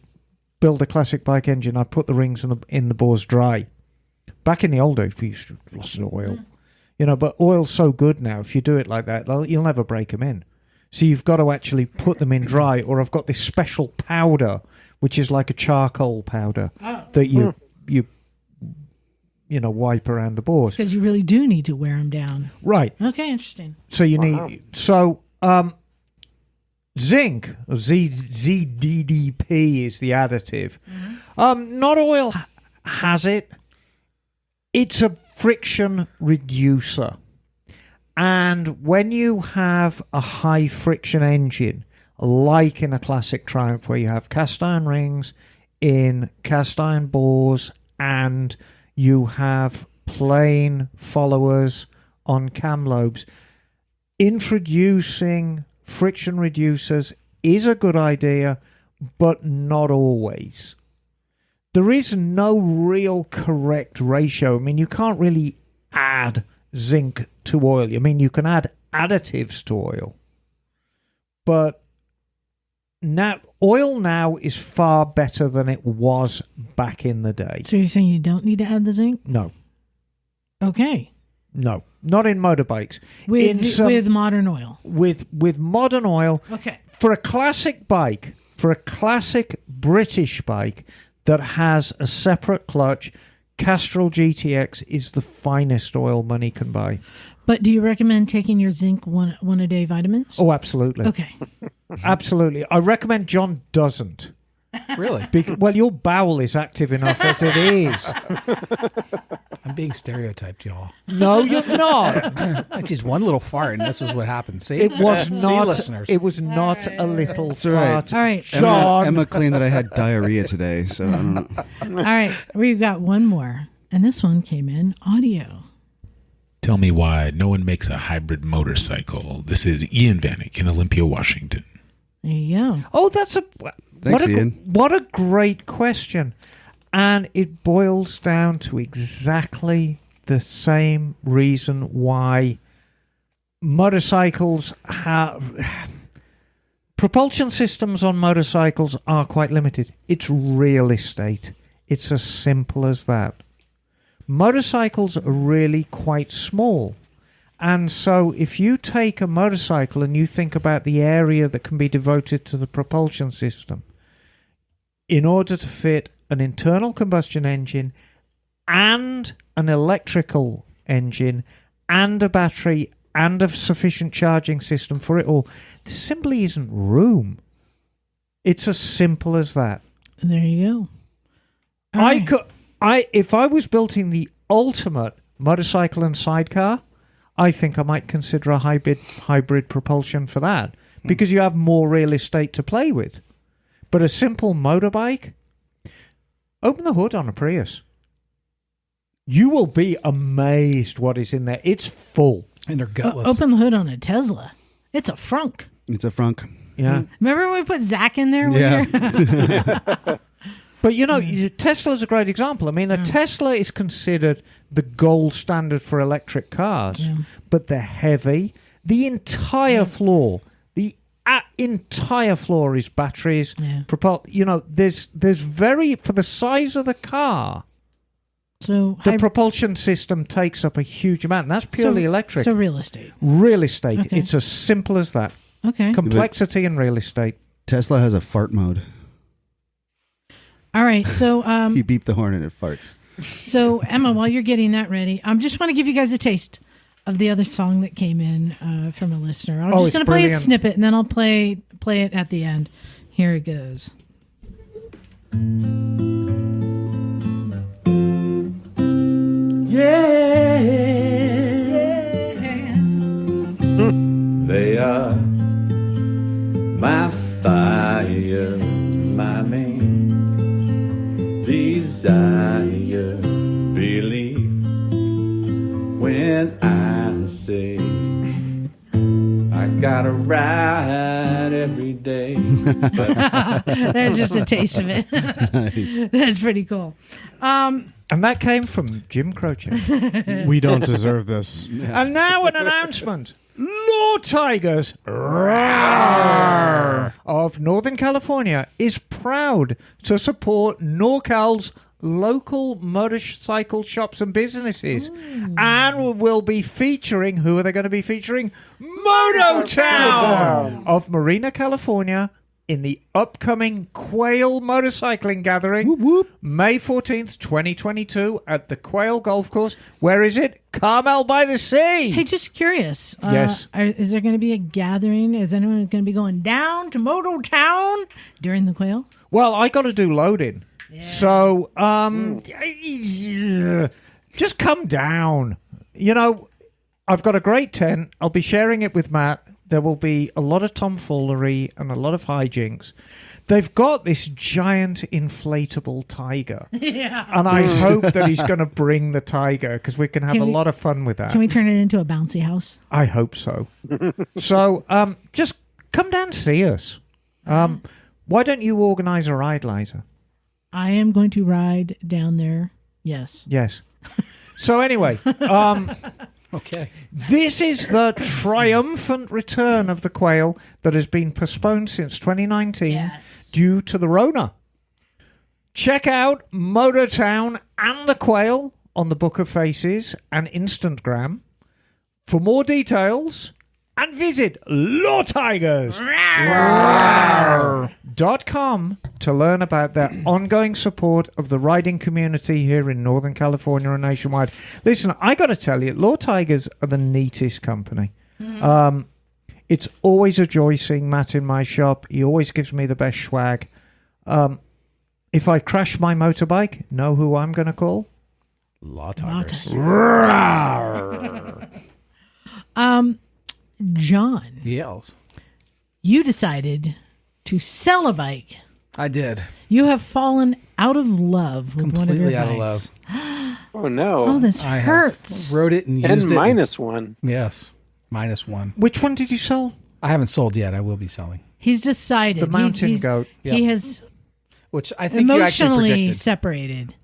build a classic bike engine, I'd put the rings in the bores dry. Back in the old days, we used to lost oil. But oil's so good now, if you do it like that, you'll never break them in. So you've got to actually put them in dry, or I've got this special powder, which is like a charcoal powder that you wipe around the bores. Because you really do need to wear them down. Right. Okay, interesting. So you need... So zinc, or ZDDP is the additive. Not oil has it. It's a friction reducer. And when you have a high friction engine, like in a classic Triumph where you have cast iron rings in cast iron bores and you have plain followers on cam lobes, introducing friction reducers is a good idea, but not always. There is no real correct ratio. I mean, you can't really add zinc to oil. I mean, you can add additives to oil. But now, oil now is far better than it was back in the day. So you're saying you don't need to add the zinc? No. Okay. No. Not in motorbikes. With modern oil? With modern oil. Okay. For a classic bike, for a classic British bike that has a separate clutch, Castrol GTX is the finest oil money can buy. But do you recommend taking your zinc one a day vitamins? Oh, absolutely. Okay. Absolutely. I recommend John doesn't. Really? Well, your bowel is active enough as it is. I'm being stereotyped, y'all. No, you're not. That's just one little fart, and this is what happened. See? It was See, not. listeners. It was not a little That's right. fart. All right. John. Emma claimed that I had diarrhea today, so I don't know. All right. We've got one more. And this one came in audio. Tell me why no one makes a hybrid motorcycle. This is Ian Vanek in Olympia, Washington. There you go. Oh, Thanks, Ian. What a great question. And it boils down to exactly the same reason why motorcycles have... Propulsion systems on motorcycles are quite limited. It's real estate. It's as simple as that. Motorcycles are really quite small. And so if you take a motorcycle and you think about the area that can be devoted to the propulsion system, in order to fit an internal combustion engine and an electrical engine and a battery and a sufficient charging system for it all, there simply isn't room. It's as simple as that. There you go. If I was building the ultimate motorcycle and sidecar, I think I might consider a hybrid propulsion for that, because you have more real estate to play with. But a simple motorbike, open the hood on a Prius. You will be amazed what is in there. It's full. And they're gutless. Open the hood on a Tesla. It's a frunk. It's a frunk. Yeah. Remember when we put Zach in there? Yeah. But, Tesla's a great example. I mean, a Tesla is considered the gold standard for electric cars. Yeah. But they're heavy. The entire floor, entire floor is batteries. Yeah. There's for the size of the car, So the propulsion system takes up a huge amount. And that's purely electric. So real estate. Real estate. Okay. It's as simple as that. Okay. Complexity and real estate. Tesla has a fart mode. All right. So You beep the horn and it farts. So Emma, while you're getting that ready, I just want to give you guys a taste of the other song that came in from a listener. I'm just going to play a snippet, and then I'll play it at the end. Here it goes. Yeah. They are my fire, my main desire. Believe when I say I gotta ride every day. There's just a taste of it. Nice. That's pretty cool. And that came from Jim Croce. We don't deserve this. And now an announcement. Lord Tigers. Roar. of Northern California is proud to support NorCal's local motorcycle shops and businesses, and will be featuring, who are they going to be featuring? Mototown of Marina, California, in the upcoming Quail Motorcycling Gathering, May 14th, 2022, at the Quail Golf Course. Where is it? Carmel by the Sea. Hey, just curious. Yes. Is there going to be a gathering? Is anyone going to be going down to Mototown during the Quail? Well, I got to do loading. So, just come down. You know, I've got a great tent. I'll be sharing it with Matt. There will be a lot of tomfoolery and a lot of hijinks. They've got this giant inflatable tiger. Yeah. And I hope that he's going to bring the tiger because we can have a lot of fun with that. Can we turn it into a bouncy house? I hope so. So, just come down and see us. Why don't you organize a ride later? I am going to ride down there. Yes. Yes. So anyway, Okay. this is the triumphant return of the Quail that has been postponed since 2019 due to the Rona. Check out Motortown and the Quail on the Book of Faces and Instagram for more details, and visit lawtigers.com to learn about their ongoing support of the riding community here in Northern California and nationwide. Listen, I got to tell you, Law Tigers are the neatest company. It's always a joy seeing Matt in my shop. He always gives me the best swag. If I crash my motorbike, know who I'm going to call? Law Tigers. John, Yells. you decided to sell a bike. I did. You have fallen out of love with one of your Completely out of bikes. love. Oh no. Oh, this I hurts. Wrote it and used And it. -1. Yes. -1. Which one did you sell? I haven't sold yet. I will be selling. He's decided. The mountain goat. He has Which I think you actually emotionally predicted. separated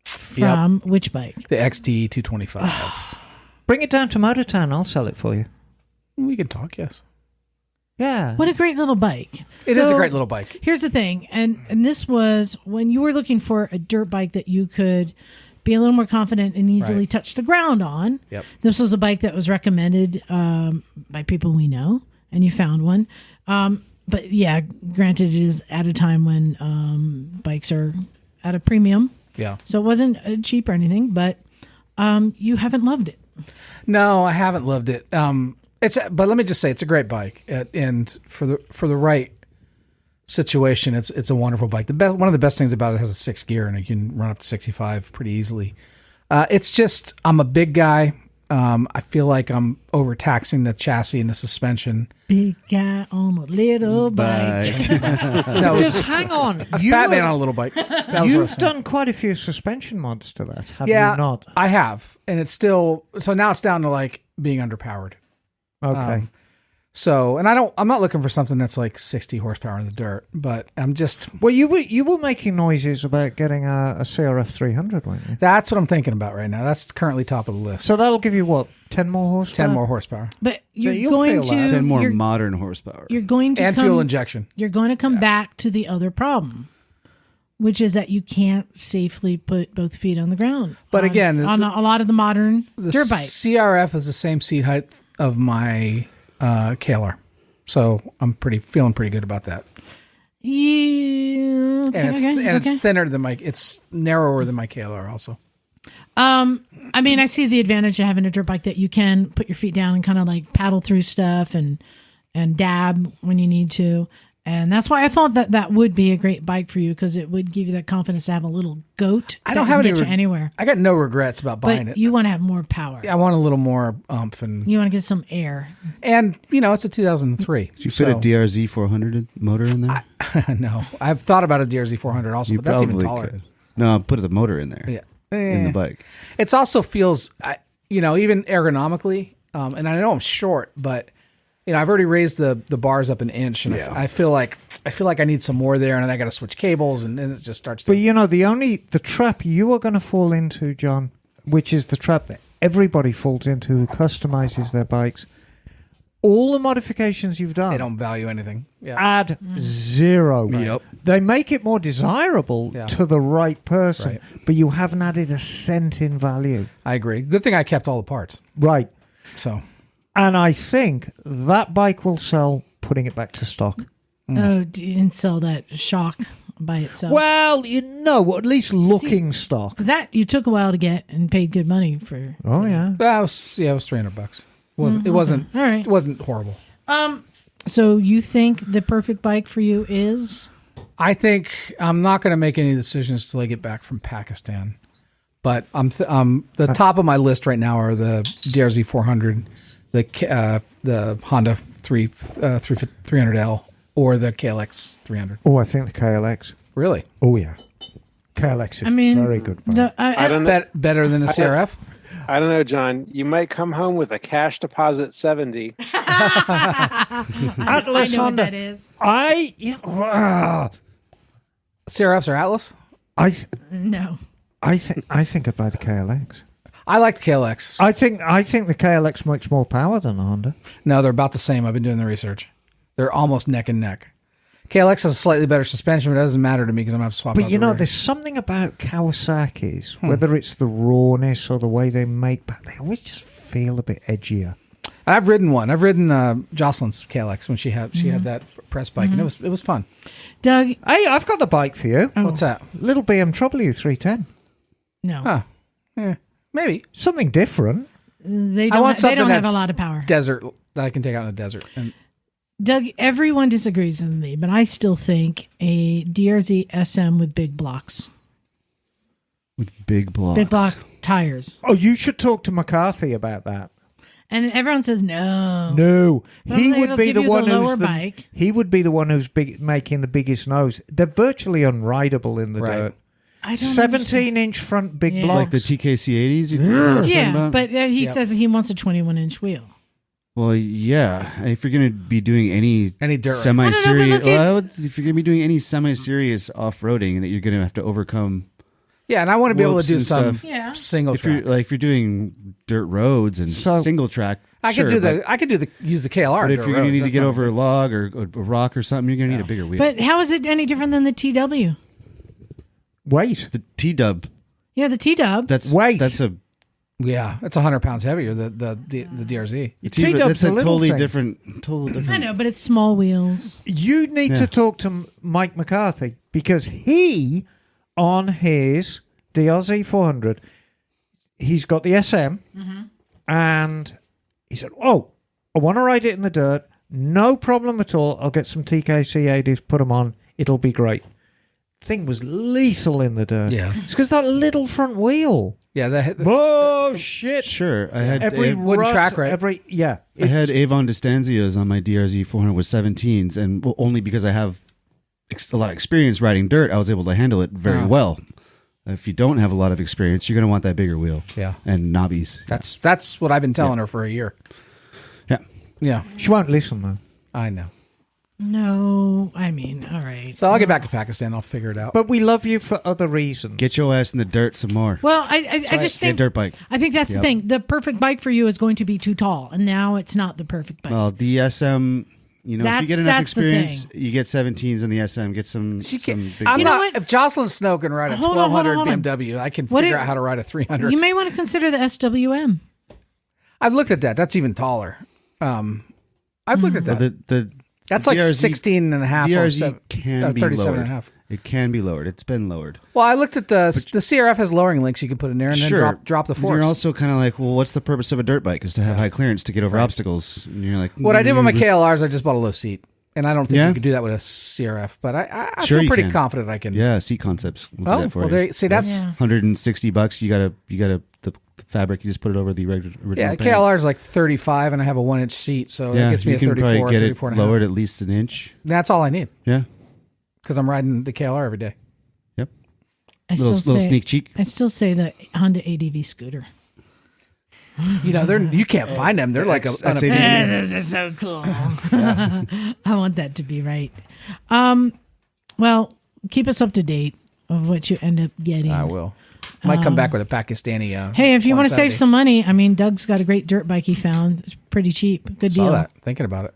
from which bike? The XD 225. Bring it down to Motortown. I'll sell it for you. We can talk, yes. Yeah. What a great little bike. It is a great little bike. Here's the thing, and this was when you were looking for a dirt bike that you could be a little more confident and easily Right. touch the ground on. Yep. This was a bike that was recommended by people we know, and you found one. But yeah, granted, it is at a time when bikes are at a premium. Yeah. So it wasn't cheap or anything, but you haven't loved it. No, I haven't loved it. But let me just say, it's a great bike, and for the right situation, it's a wonderful bike. One of the best things about it has a 6 gear, and it can run up to 65 pretty easily. It's just I'm a big guy. I feel like I'm overtaxing the chassis and the suspension. Big guy on a little bike. No, Just hang on. a fat man on a little bike. That was what I was You've saying. done quite a few suspension mods to that, have Yeah, you not? I have, and it's still so now it's down to like being underpowered. Okay. So, and I'm not looking for something that's like 60 horsepower in the dirt, but I'm just, Well, you were making noises about getting a CRF 300, weren't you? that's what I'm thinking about right now. That's currently top of the list. So that'll give you what, 10 more horsepower? 10 more horsepower But you're you'll going feel that. to 10 more you're, modern horsepower. you're going to and come, fuel injection. You're going to come back to the other problem, which is that you can't safely put both feet on the ground. But again, on a lot of the modern The dirt bikes. CRF is the same seat height of my Kalar. So I'm feeling pretty good about that. Yeah, And it's thinner than it's narrower than my Kalar also. I mean, I see the advantage of having a dirt bike that you can put your feet down and kind of like paddle through stuff and dab when you need to. And that's why I thought that would be a great bike for you, because it would give you that confidence to have a little goat. I don't that have can any get you anywhere. I got no regrets about buying But it. you want to have more power. I want a little more oomph and You want to get some air. it's a 2003. Did you fit a DRZ 400 motor in there? No, I've thought about a DRZ 400 also, but that's even taller. could. No, put the motor in there. Yeah, In the bike. It also feels, even ergonomically, and I know I'm short, but I've already raised the bars up an inch, and I feel like I need some more there, and then I got to switch cables, and then it just starts. But the trap you are going to fall into, John, which is the trap that everybody falls into who customizes their bikes. all the modifications you've done They don't value anything. Yeah. add zero. Yep. They make it more desirable Yeah. to the right person, Right. but you haven't added a cent in value. I agree. Good thing I kept all the parts. Right. So And I think that bike will sell putting it back to stock. Oh, you didn't sell that shock by itself. Well, at least looking stock. Because that you took a while to get and paid good money for. Oh, yeah. it was $300. It wasn't All right. It wasn't horrible. So you think the perfect bike for you is? I think I'm not going to make any decisions till I get back from Pakistan. But the top of my list right now are the DRZ 400, the Honda 300L, or the KLX 300. Oh, I think the KLX. Really? Oh, yeah. KLX is very good bike. I don't know. Better than the CRF? I don't know, John. You might come home with a cash deposit 70. Atlas I know what Honda. that is. CRFs or Atlas? No. I think I'd buy the KLX. I like the KLX. I think the KLX makes more power than the Honda. No, they're about the same. I've been doing the research. They're almost neck and neck. KLX has a slightly better suspension, but it doesn't matter to me because I'm going to have to swap out But the rear. there's something about Kawasaki's, whether it's the rawness or the way they make, but they always just feel a bit edgier. I've ridden one. I've ridden Jocelyn's KLX when she had that press bike, and it was fun. Doug, Hey, I've got the bike for you. What's that? Little BMW 310. no. Huh. Yeah, maybe Something different. They I want don't, they something don't have a that's lot of power. desert that I can take out in the desert. And Doug, everyone disagrees with me, but I still think a DRZ SM with big blocks. With big blocks. Big block tires. Oh, you should talk to McCarthy about that. And everyone says no. No, Well, he it'll would be give the you one the lower who's bike. he would be the one who's making the biggest nose. They're virtually unrideable in the Right. dirt. I don't 17-inch front big Yeah. blocks. Like the TKC 80s? Is that what you're talking Yeah, about? but he Yep. says he wants a 21-inch wheel. Well, yeah. If you're going to be doing any dirt ride. semi-serious, I don't know, but look if you're going to be doing any semi-serious off-roading, that you're going to have to overcome. yeah, and I want to be able to Whoops do and some stuff. Yeah. single If you're track. doing dirt roads and So- single track, I sure, could do but- use the KLR. But if dirt you're going to roads, need to that's get not over a a big- log or a rock or something, you're going to need a bigger wheel. But how is it any different than the TW? Weight. the T-Dub, Yeah, the TW. that's Weight. That's a yeah, it's 100 pounds heavier. The DRZ. T-Dub, T-Dub's that's a a little totally thing. different. Totally different. I know, but it's small wheels. You need Yeah. to talk to Mike McCarthy because he, on his DRZ 400, he's got the SM, and he said, "Oh, I want to ride it in the dirt. No problem at all. I'll get some TKC 80s, put them on. It'll be great." Thing was lethal in the dirt. Yeah. It's because that little front wheel. Yeah, the Oh shit! Sure, I had Every wooden rut, track, right? I had Avon Distanzios on my DRZ 400 with 17s, and only because I have a lot of experience riding dirt, I was able to handle it very well. If you don't have a lot of experience, you're going to want that bigger wheel. Yeah. And knobbies. that's what I've been telling her for a year. Yeah. Yeah, She won't listen though. I know. No, I mean, all right. So I'll get back to Pakistan. I'll figure it out. But we love you for other reasons. Get your ass in the dirt some more. Well, I just Get a think dirt bike. I think that's the Yep. thing. The perfect bike for you is going to be too tall, and now it's not the perfect bike. Well, the SM, if you get enough That's the experience, thing. you get 17s in the SM. Get some. She some can. big I'm You know not. what? If Jocelyn Snow can ride a Hold on, 1200 hold on. BMW, I can What figure if- out how to ride a 300. you may want to consider the SWM. I've looked at that. That's even taller. I've looked at that. the That's like DRZ 16 and a half or DRZ can be 37 lowered. and a half. It can be lowered. It's been lowered. Well, I looked at the CRF has lowering links you can put in there and Sure. then drop the force. You're also kind of like, well, what's the purpose of a dirt bike? Is to have high clearance to get over obstacles. And you're like, What I did with my KLRs, I just bought a low seat. And I don't think Yeah? you could do that with a CRF, but I Sure feel you pretty can. confident I can. Yeah, seat concepts. We'll do Oh, that for well, you. there, see, that's Yeah. $160. You gotta the fabric. You just put it over the original. yeah. thing. KLR is like 35, and I have a 1-inch seat, so Yeah, that gets me you a can 34, probably get 34 it and a half. lowered at least an inch. That's all I need Yeah. because I'm riding the KLR every day. Yep. I Little still say, sneak cheek. I still say the Honda ADV scooter. You know, you can't find them. They're like X80. This is so cool. I want that to be right. Well, keep us up to date of what you end up getting. I will. Might come back with a Pakistani. Hey, if you want to save 170. some money, I mean, Doug's got a great dirt bike he found. It's pretty cheap. Good Saw deal. that. Thinking about it.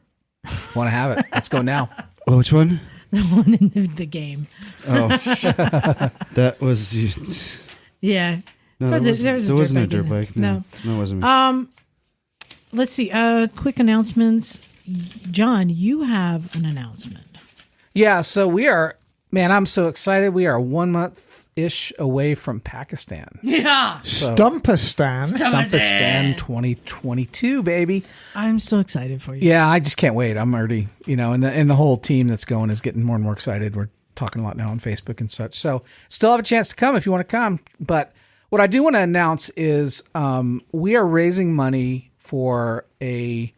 Want to have it? Let's go now. Oh, which one? The one in the game. Oh, that was. Yeah. No, There wasn't a dirt in there. bike. No, it wasn't me. Let's see. Quick announcements. John, you have an announcement. Yeah, so we are, man, I'm so excited. We are 1 month-ish away from Pakistan. Yeah. Stumpistan. Stumpistan 2022, baby. I'm so excited for you. Yeah, I just can't wait. I'm already, and the whole team that's going is getting more and more excited. We're talking a lot now on Facebook and such. So still have a chance to come if you want to come. But what I do want to announce is we are raising money for a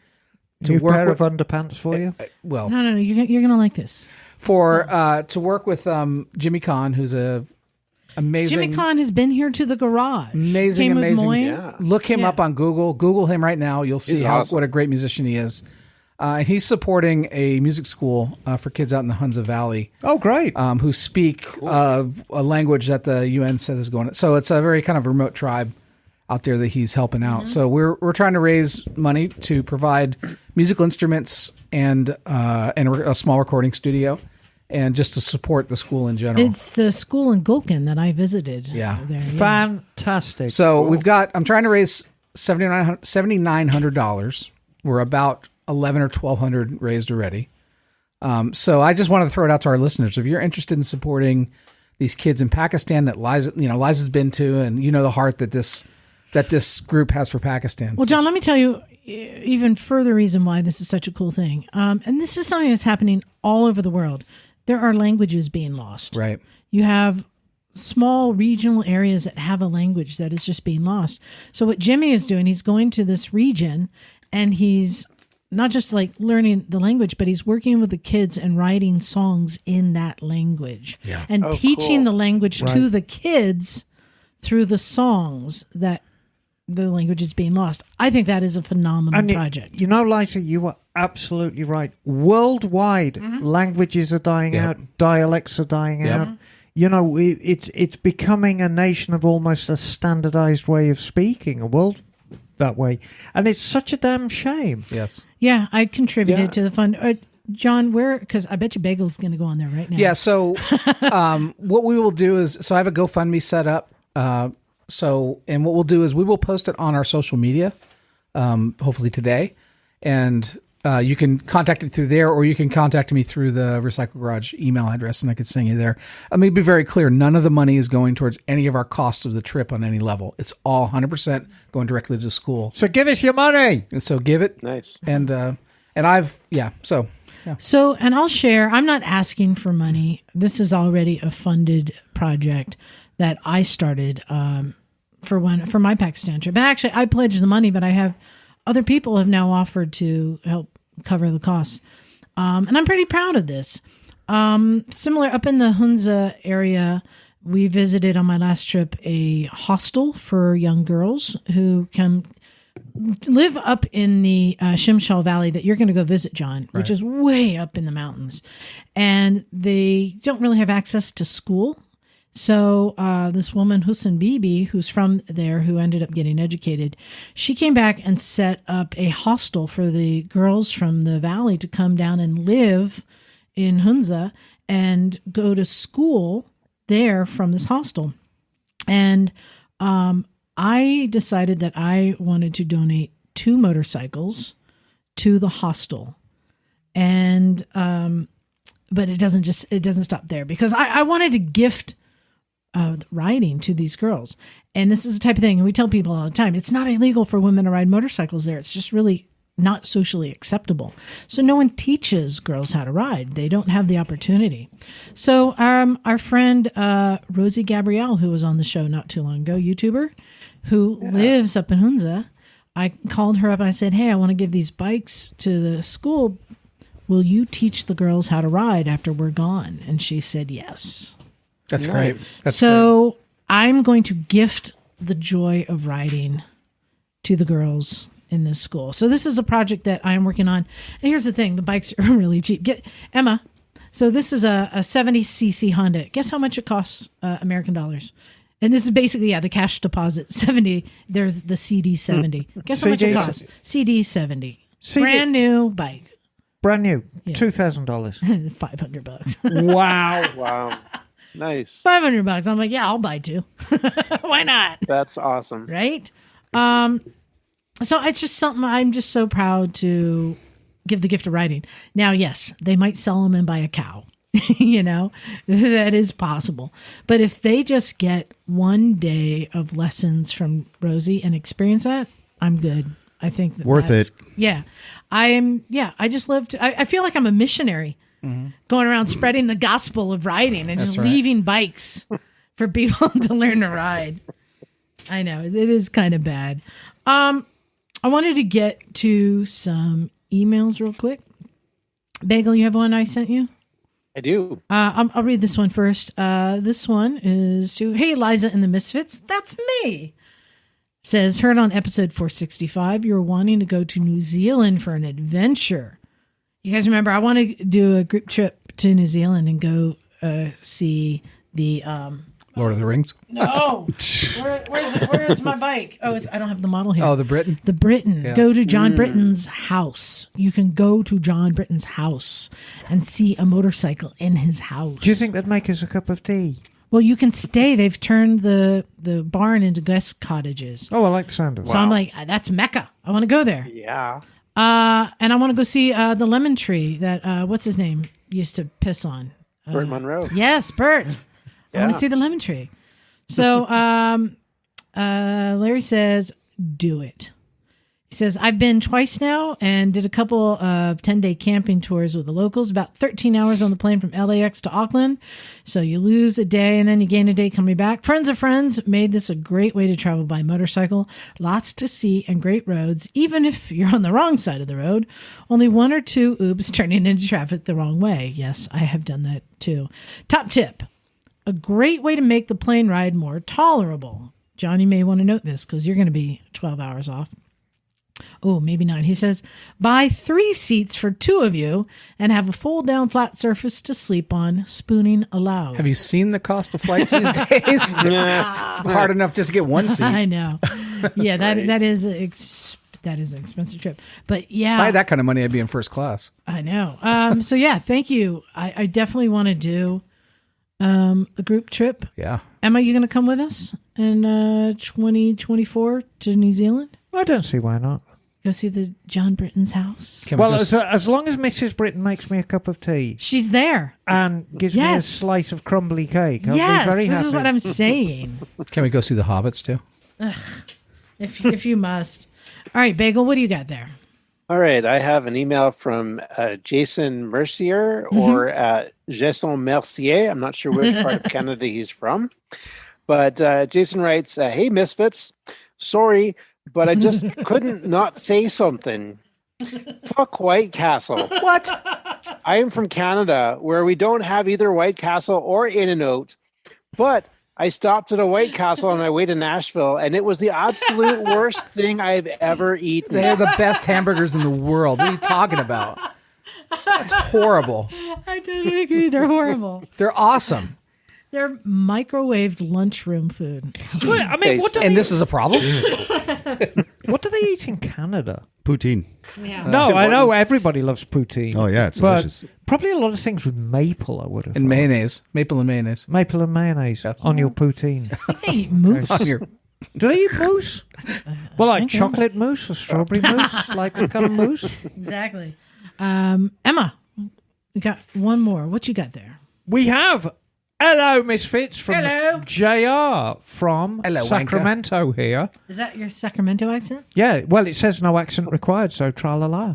New pair of underpants for you? Well, No, you're going to like this. To work with Jimmy Kahn, who's a amazing. Jimmy Kahn has been here to the garage. Amazing. Moyne. Yeah. Look him up on Google. Google him right now. You'll see He's awesome. what a great musician he is. And he's supporting a music school for kids out in the Hunza Valley Oh, great. who speak a language that the UN says is going. So it's a very kind of remote tribe out there that he's helping out. So we're trying to raise money to provide musical instruments and a small recording studio, and just to support the school in general. It's the school in Gulkin that I visited. Yeah. There. Fantastic. So I'm trying to raise $7,900. We're about 11 or 1,200 raised already. So I just want to throw it out to our listeners. If you're interested in supporting these kids in Pakistan that Liza's been to, and the heart that this group has for Pakistan. Well, John, let me tell you even further reason why this is such a cool thing. And this is something that's happening all over the world. There are languages being lost. Right. You have small regional areas that have a language that is just being lost. So what Jimmy is doing, he's going to this region and he's not just like learning the language, but he's working with the kids and writing songs in that language and teaching cool. the language to the kids through the songs that the language is being lost. I think that is a phenomenal project. Liza, you were absolutely right. Worldwide, languages are dying out, dialects are dying out. It's becoming a nation of almost a standardized way of speaking, a world that way. And it's such a damn shame. Yes. Yeah, I contributed to the fund. John, because I bet you Bagel's going to go on there right now. Yeah, so what we will do is, I have a GoFundMe set up. And what we'll do is we will post it on our social media, hopefully today. And you can contact it through there, or you can contact me through the Recycle Garage email address, and I could send you there. Let me be very clear. None of the money is going towards any of our costs of the trip on any level. It's all 100% going directly to school. So give us your money. And so give it. Nice. And and I'll share. I'm not asking for money. This is already a funded project that I started for my Pakistan trip. And actually, I pledged the money, but I have other people have now offered to help cover the costs. And I'm pretty proud of this. Similar up in the Hunza area, we visited on my last trip a hostel for young girls who can live up in the Shimshal Valley that you're going to go visit, John, which is way up in the mountains. And they don't really have access to school. So this woman, Hussein Bibi, who's from there, who ended up getting educated, she came back and set up a hostel for the girls from the valley to come down and live in Hunza and go to school there from this hostel. And I decided that I wanted to donate 2 motorcycles to the hostel. And but it doesn't stop there, because I wanted to gift riding to these girls. And this is the type of thing, and we tell people all the time, it's not illegal for women to ride motorcycles there. It's just really not socially acceptable. So no one teaches girls how to ride. They don't have the opportunity. So our friend Rosie Gabrielle, who was on the show not too long ago, YouTuber, who lives up in Hunza, I called her up and I said, hey, I want to give these bikes to the school. Will you teach the girls how to ride after we're gone? And she said yes. That's great. That's great. I'm going to gift the joy of riding to the girls in this school. So this is a project that I'm working on. And here's the thing. The bikes are really cheap. Emma. So this is a 70cc Honda. Guess how much it costs American dollars? And this is basically, the cash deposit 70. There's the CD 70. Guess how much it costs? CD 70. Brand new bike. Brand new. Yeah. $2,000. $500. Wow. Wow. Nice. $500. I'm like, yeah, I'll buy two. Why not? That's awesome. Right? So it's just something I'm just so proud to give the gift of riding. Now, yes, they might sell them and buy a cow. That is possible. But if they just get one day of lessons from Rosie and experience that, I'm good. I think Worth it. Yeah. I just love to, I feel like I'm a missionary going around spreading the gospel of riding and just leaving bikes for people to learn to ride. I know it is kind of bad. I wanted to get to some emails real quick. Bagel, you have one I sent you? I do. I'll read this one first. This one is to, hey, Liza and the Misfits. That's me. Says, heard on episode 465, you're wanting to go to New Zealand for an adventure. You guys remember, I want to do a group trip to New Zealand and go see the... Lord of the Rings? No. Where is my bike? Oh, I don't have the model here. Oh, the Britain? The Britain. Yeah. Go to John Britton's house. You can go to John Britton's house and see a motorcycle in his house. Do you think that'd make us a cup of tea? Well, you can stay. They've turned the barn into guest cottages. Oh, I like the sound of that. So I'm like, that's Mecca. I want to go there. Yeah. And I want to go see the lemon tree that, what's his name, used to piss on. Bert Monroe. Yes, Bert. I want Yeah. to see the lemon tree. So Larry says, do it. He says, I've been twice now and did a couple of 10-day camping tours with the locals, about 13 hours on the plane from LAX to Auckland. So you lose a day and then you gain a day coming back. Friends of friends made this a great way to travel by motorcycle. Lots to see and great roads, even if you're on the wrong side of the road. Only one or two oops turning into traffic the wrong way. Yes, I have done that too. Top tip. A great way to make the plane ride more tolerable. John, you may want to note this because you're going to be 12 hours off. Oh, maybe not. He says, buy 3 seats for 2 of you and have a fold-down flat surface to sleep on, spooning allowed. Have you seen the cost of flights these days? It's hard enough just to get one seat. I know. Yeah, that is an expensive trip. But yeah. If I had that kind of money, I'd be in first class. I know. So yeah, thank you. I definitely want to do a group trip. Yeah. Emma, you going to come with us in 2024 to New Zealand? I don't see why not. Go see the John Britton's house. Well, as long as Mrs. Britton makes me a cup of tea She's there. and gives me a slice of crumbly cake, I'll be very happy. This is what I'm saying. Can we go see the Hobbits too? If you must. All right, Bagel, what do you got there? All right. I have an email from Jason Mercier or Jason Mercier. I'm not sure which part of Canada he's from. But Jason writes, hey, Misfits. Sorry, but I just couldn't not say something. Fuck White Castle. What? I am from Canada, where we don't have either White Castle or In-N-Out. But I stopped at a White Castle on my way to Nashville, and it was the absolute worst thing I've ever eaten. They're the best hamburgers in the world. What are you talking about? That's horrible. I totally agree. They're horrible. They're awesome. They're microwaved lunchroom food. Well, I mean, And this is a problem? what do they eat in Canada? Poutine. Yeah. No, I know everybody loves poutine. Oh, yeah, it's but delicious. probably a lot of things with maple, I would have And thought. mayonnaise. Maple and mayonnaise. Maple and mayonnaise on your poutine. They eat moose. On your- Do they eat mousse? Well, like chocolate mousse or strawberry mousse, like the kind of mousse. Exactly. Emma, we got one more. What you got there? We have Hello Misfits from Hello. JR from Hello, Sacramento here. Is that your Sacramento accent? Yeah, well, it says no accent required, so tra-la-la.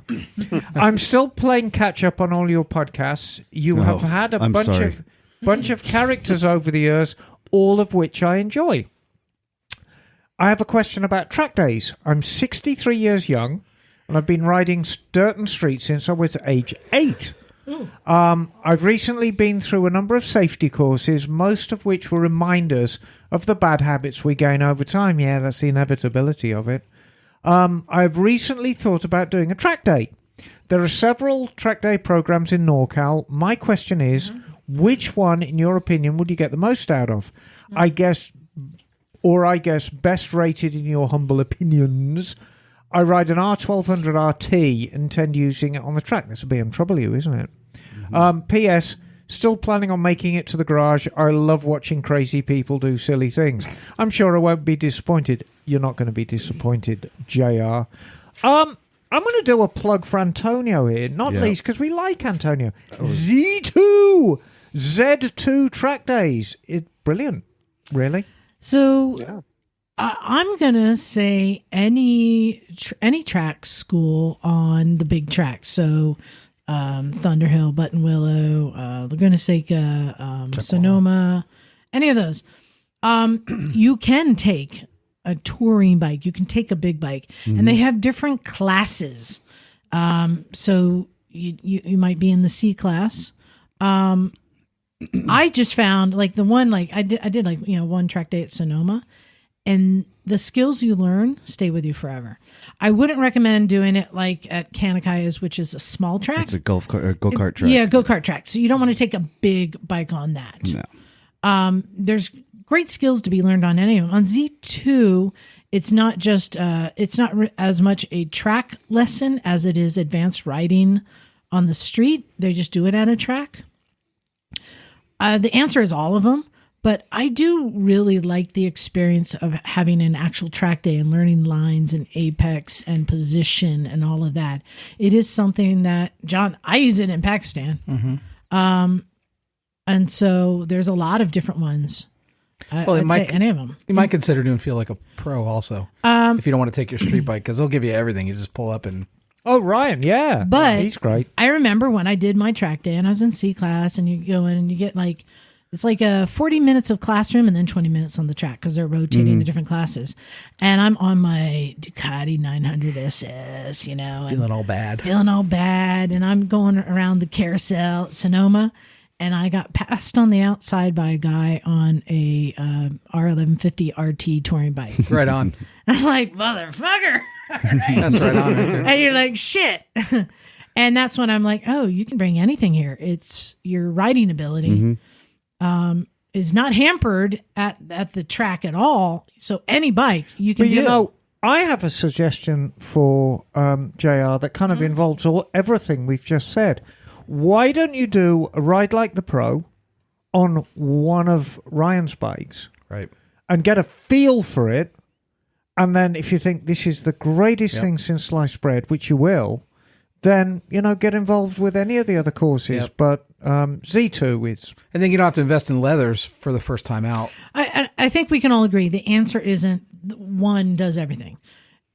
I'm still playing catch-up on all your podcasts. You have had a I'm sorry. bunch of characters over the years, all of which I enjoy. I have a question about track days. I'm 63 years young, and I've been riding dirt and street since I was age 8. I've recently been through a number of safety courses, most of which were reminders of the bad habits we gain over time. Yeah, that's the inevitability of it. I've recently thought about doing a track day. There are several track day programs in NorCal. My question is, which one, in your opinion, would you get the most out of? I guess or I guess best rated in your humble opinions. I ride an R1200 RT, intend using it on the track. That's a BMW, isn't it? P.S. Still planning on making it to the garage. I love watching crazy people do silly things. I'm sure I won't be disappointed. You're not going to be disappointed, JR. I'm going to do a plug for Antonio here, not least because we like Antonio. Z2 track days. It's brilliant, really. So I'm going to say any track school on the big tracks. So Thunderhill, Buttonwillow, Laguna Seca, Sonoma, any of those. You can take a touring bike. You can take a big bike, and they have different classes. So you might be in the C class. I just found like the one, like I did like, one track day at Sonoma, and the skills you learn stay with you forever. I wouldn't recommend doing it like at Kanakaya's, which is a small track. It's a go-kart track. Yeah, go-kart track. So you don't want to take a big bike on that. No. There's great skills to be learned on any of them. On Z2, it's not just as much a track lesson as it is advanced riding on the street. They just do it at a track. The answer is all of them. But I do really like the experience of having an actual track day and learning lines and apex and position and all of that. It is something that, John, I use it in Pakistan. And so there's a lot of different ones. I'd say any of them. You might consider doing Feel Like a Pro also. If you don't want to take your street bike, because they'll give you everything. You just pull up and... Oh, Ryan, yeah. But he's great. I remember when I did my track day and I was in C class, and you go in and you get like... It's like 40 minutes of classroom and then 20 minutes on the track because they're rotating the different classes. And I'm on my Ducati 900 SS, Feeling all bad. And I'm going around the carousel at Sonoma. And I got passed on the outside by a guy on a R1150 RT touring bike. Right on. And I'm like, motherfucker. Right? That's right on right there. And you're like, shit. And that's when I'm like, oh, you can bring anything here. It's your riding ability. Is not hampered at the track at all. So any bike you can do. I have a suggestion for JR that kind of involves everything we've just said. Why don't you do a ride like the pro on one of Ryan's bikes? Right. And get a feel for it. And then if you think this is the greatest thing since sliced bread, which you will, then, get involved with any of the other courses. Yep. But Z2 is... And then you don't have to invest in leathers for the first time out. I think we can all agree the answer isn't one does everything.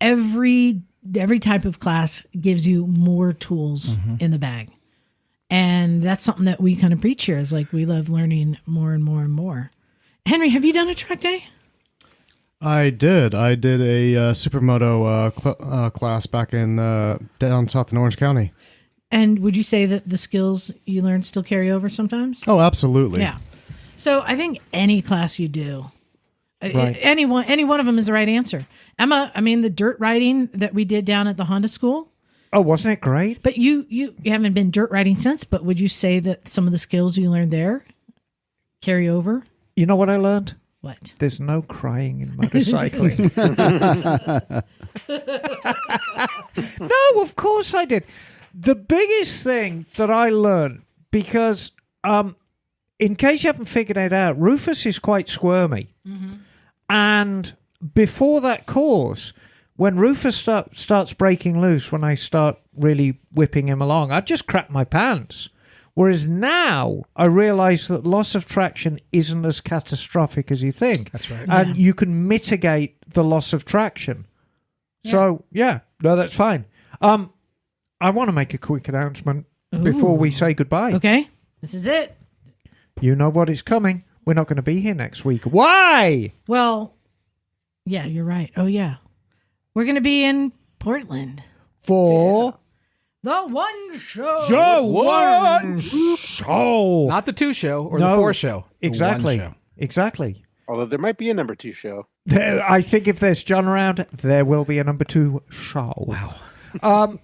Every type of class gives you more tools in the bag. And that's something that we kind of preach here is like we love learning more and more and more. Henry, have you done a track day? I did. I did a supermoto class back in down south in Orange County. And would you say that the skills you learned still carry over sometimes? Oh, absolutely. Yeah. So I think any class you do, any one of them is the right answer. Emma, the dirt riding that we did down at the Honda school. Oh, wasn't it great? But you haven't been dirt riding since, but would you say that some of the skills you learned there carry over? You know what I learned? What? There's no crying in motorcycling. No, of course I did. The biggest thing that I learned, because in case you haven't figured it out, Rufus is quite squirmy. And before that course, when Rufus starts breaking loose, when I start really whipping him along, I just crap my pants. Whereas now I realise that loss of traction isn't as catastrophic as you think. That's right. And you can mitigate the loss of traction. Yeah. So, that's fine. I want to make a quick announcement before we say goodbye. Okay, this is it. You know what is coming. We're not going to be here next week. Why? Well, yeah, you're right. Oh, yeah. We're going to be in Portland. For... The one show. The one show. Not the 2 show or the 4 show. Exactly. The 1 show. Exactly. Although there might be a number 2 show. I think if there's John around, there will be a number 2 show. Wow.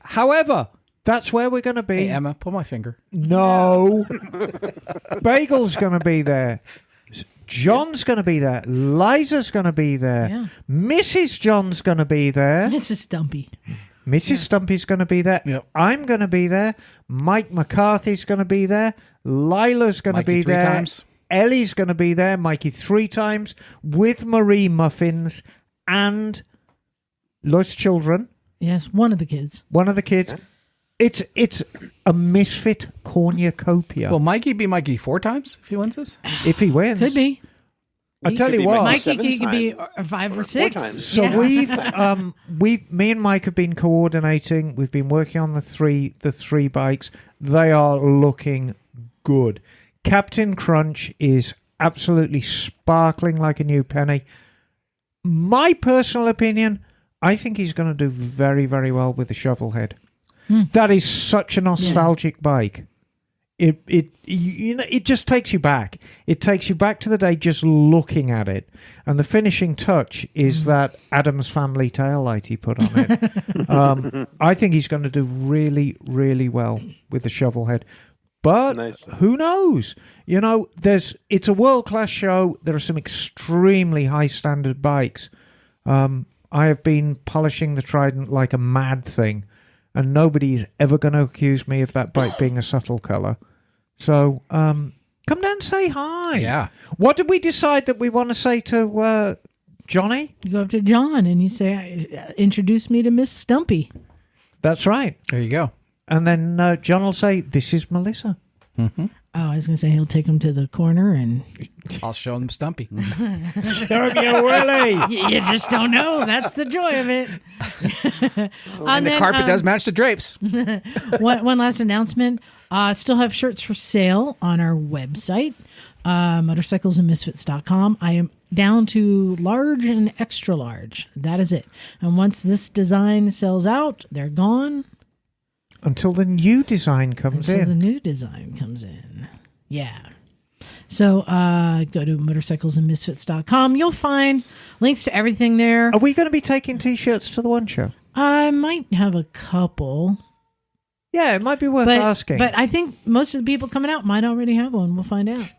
However, that's where we're going to be. Hey, Emma, pull my finger. No. Bagel's going to be there. John's going to be there. Liza's going to be there. Yeah. Mrs. John's going to be there. Mrs. Stumpy. Mrs. Stumpy's going to be there. Yep. I'm going to be there. Mike McCarthy's going to be there. Lila's going to Mikey be 3 there. times. Ellie's going to be there. Mikey 3 times with Marie Muffins and Lois Children. Yes, one of the kids. One of the kids. It's a misfit cornucopia. Will Mikey be Mikey 4 times if he wins this? If he wins. Could be. I He tell could you be what. Mikey Mikey 7 could be times. 5 or 4 6. times. So Yeah. me and Mike have been coordinating. We've been working on the three bikes. They are looking good. Captain Crunch is absolutely sparkling like a new penny. My personal opinion, I think he's going to do very, very well with the shovel head. That is such a nostalgic bike. It just takes you back. It takes you back to the day just looking at it. And the finishing touch is that Addams Family tail light he put on it. I think he's going to do really, really well with the shovel head. But Nice. who knows? You know, it's a world-class show. There are some extremely high-standard bikes. I have been polishing the Trident like a mad thing, and nobody's ever going to accuse me of that bike being a subtle colour. So, come down and say hi. Yeah. What did we decide that we want to say to Johnny? You go up to John and you say, introduce me to Miss Stumpy. That's right. There you go. And then John will say, this is Melissa. Oh, I was going to say he'll take him to the corner and... I'll show him Stumpy. Show me your Willie. You just don't know. That's the joy of it. And the carpet does match the drapes. One last announcement. Still have shirts for sale on our website, motorcyclesandmisfits.com. I am down to large and extra large. That is it. And once this design sells out, they're gone. Until the new design comes Until in. the new design comes in. Yeah. So go to motorcyclesandmisfits.com. You'll find links to everything there. Are we going to be taking T-shirts to the one show? I might have a couple. Yeah, it might be worth asking. But I think most of the people coming out might already have one. We'll find out.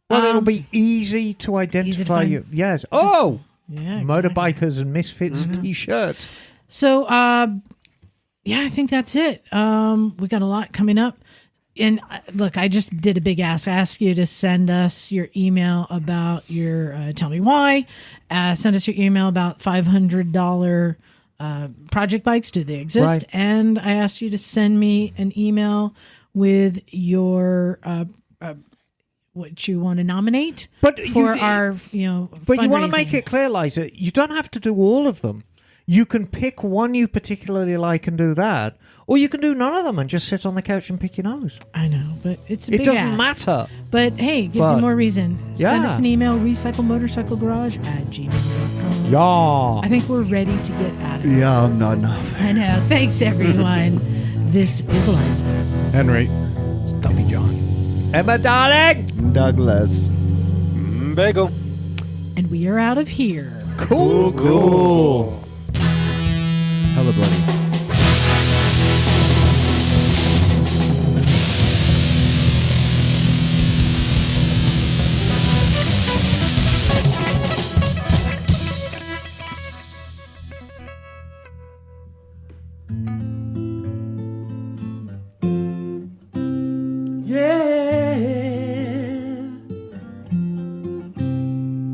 Well, it'll be easy to identify find. you. Yes. Oh! Yeah, exactly. Motorbikers and Misfits T-shirts. So, yeah, I think that's it. We got a lot coming up. And look, I just did a big ask you to send us your email about your tell me why. Send us your email about $500 project bikes. Do they exist? Right. And I asked you to send me an email with your what you want to nominate But for you- our But you want to make fundraising. it clear, Liza, you don't have to do all of them. You can pick one you particularly like and do that. Or you can do none of them and just sit on the couch and pick your nose. I know, but it's a It big doesn't ask. matter. But hey, it gives But- you more reason. Send Yeah. us an email, recyclemotorcyclegarage@gmail.com. Yeah. I think we're ready to get out of here. Yeah, I'm not enough. I know. Thanks, everyone. This is Liza. Henry. Stumpy John. Emma, darling. Douglas. Bagel. And we are out of here. Cool. Hella bloody.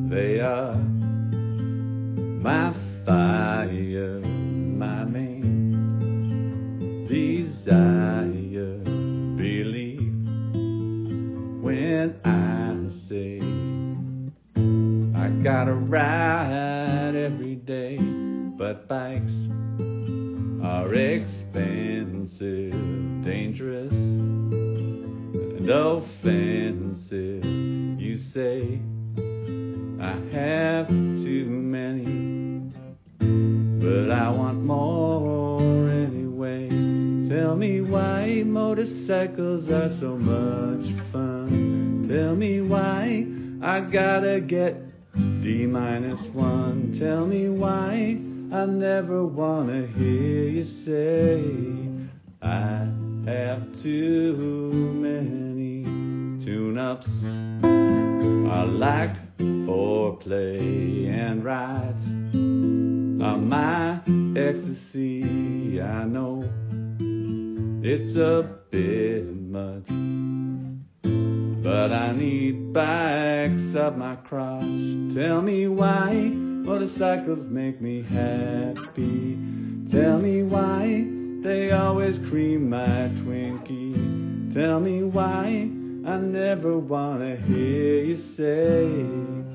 They are my fire, my main desire. Believe when I say I gotta ride every day, but bikes are expensive, dangerous, and offensive. You say I have too many, but I want more anyway. Tell me why motorcycles are so much fun. Tell me why I gotta get D-1. Tell me why I never wanna hear you say I have too many tune-ups. I like Foreplay and rides are my ecstasy. I know it's a bit much, but I need bikes up my crotch. Tell me why motorcycles make me happy. Tell me why they always cream my Twinkie. Tell me why I never wanna hear you say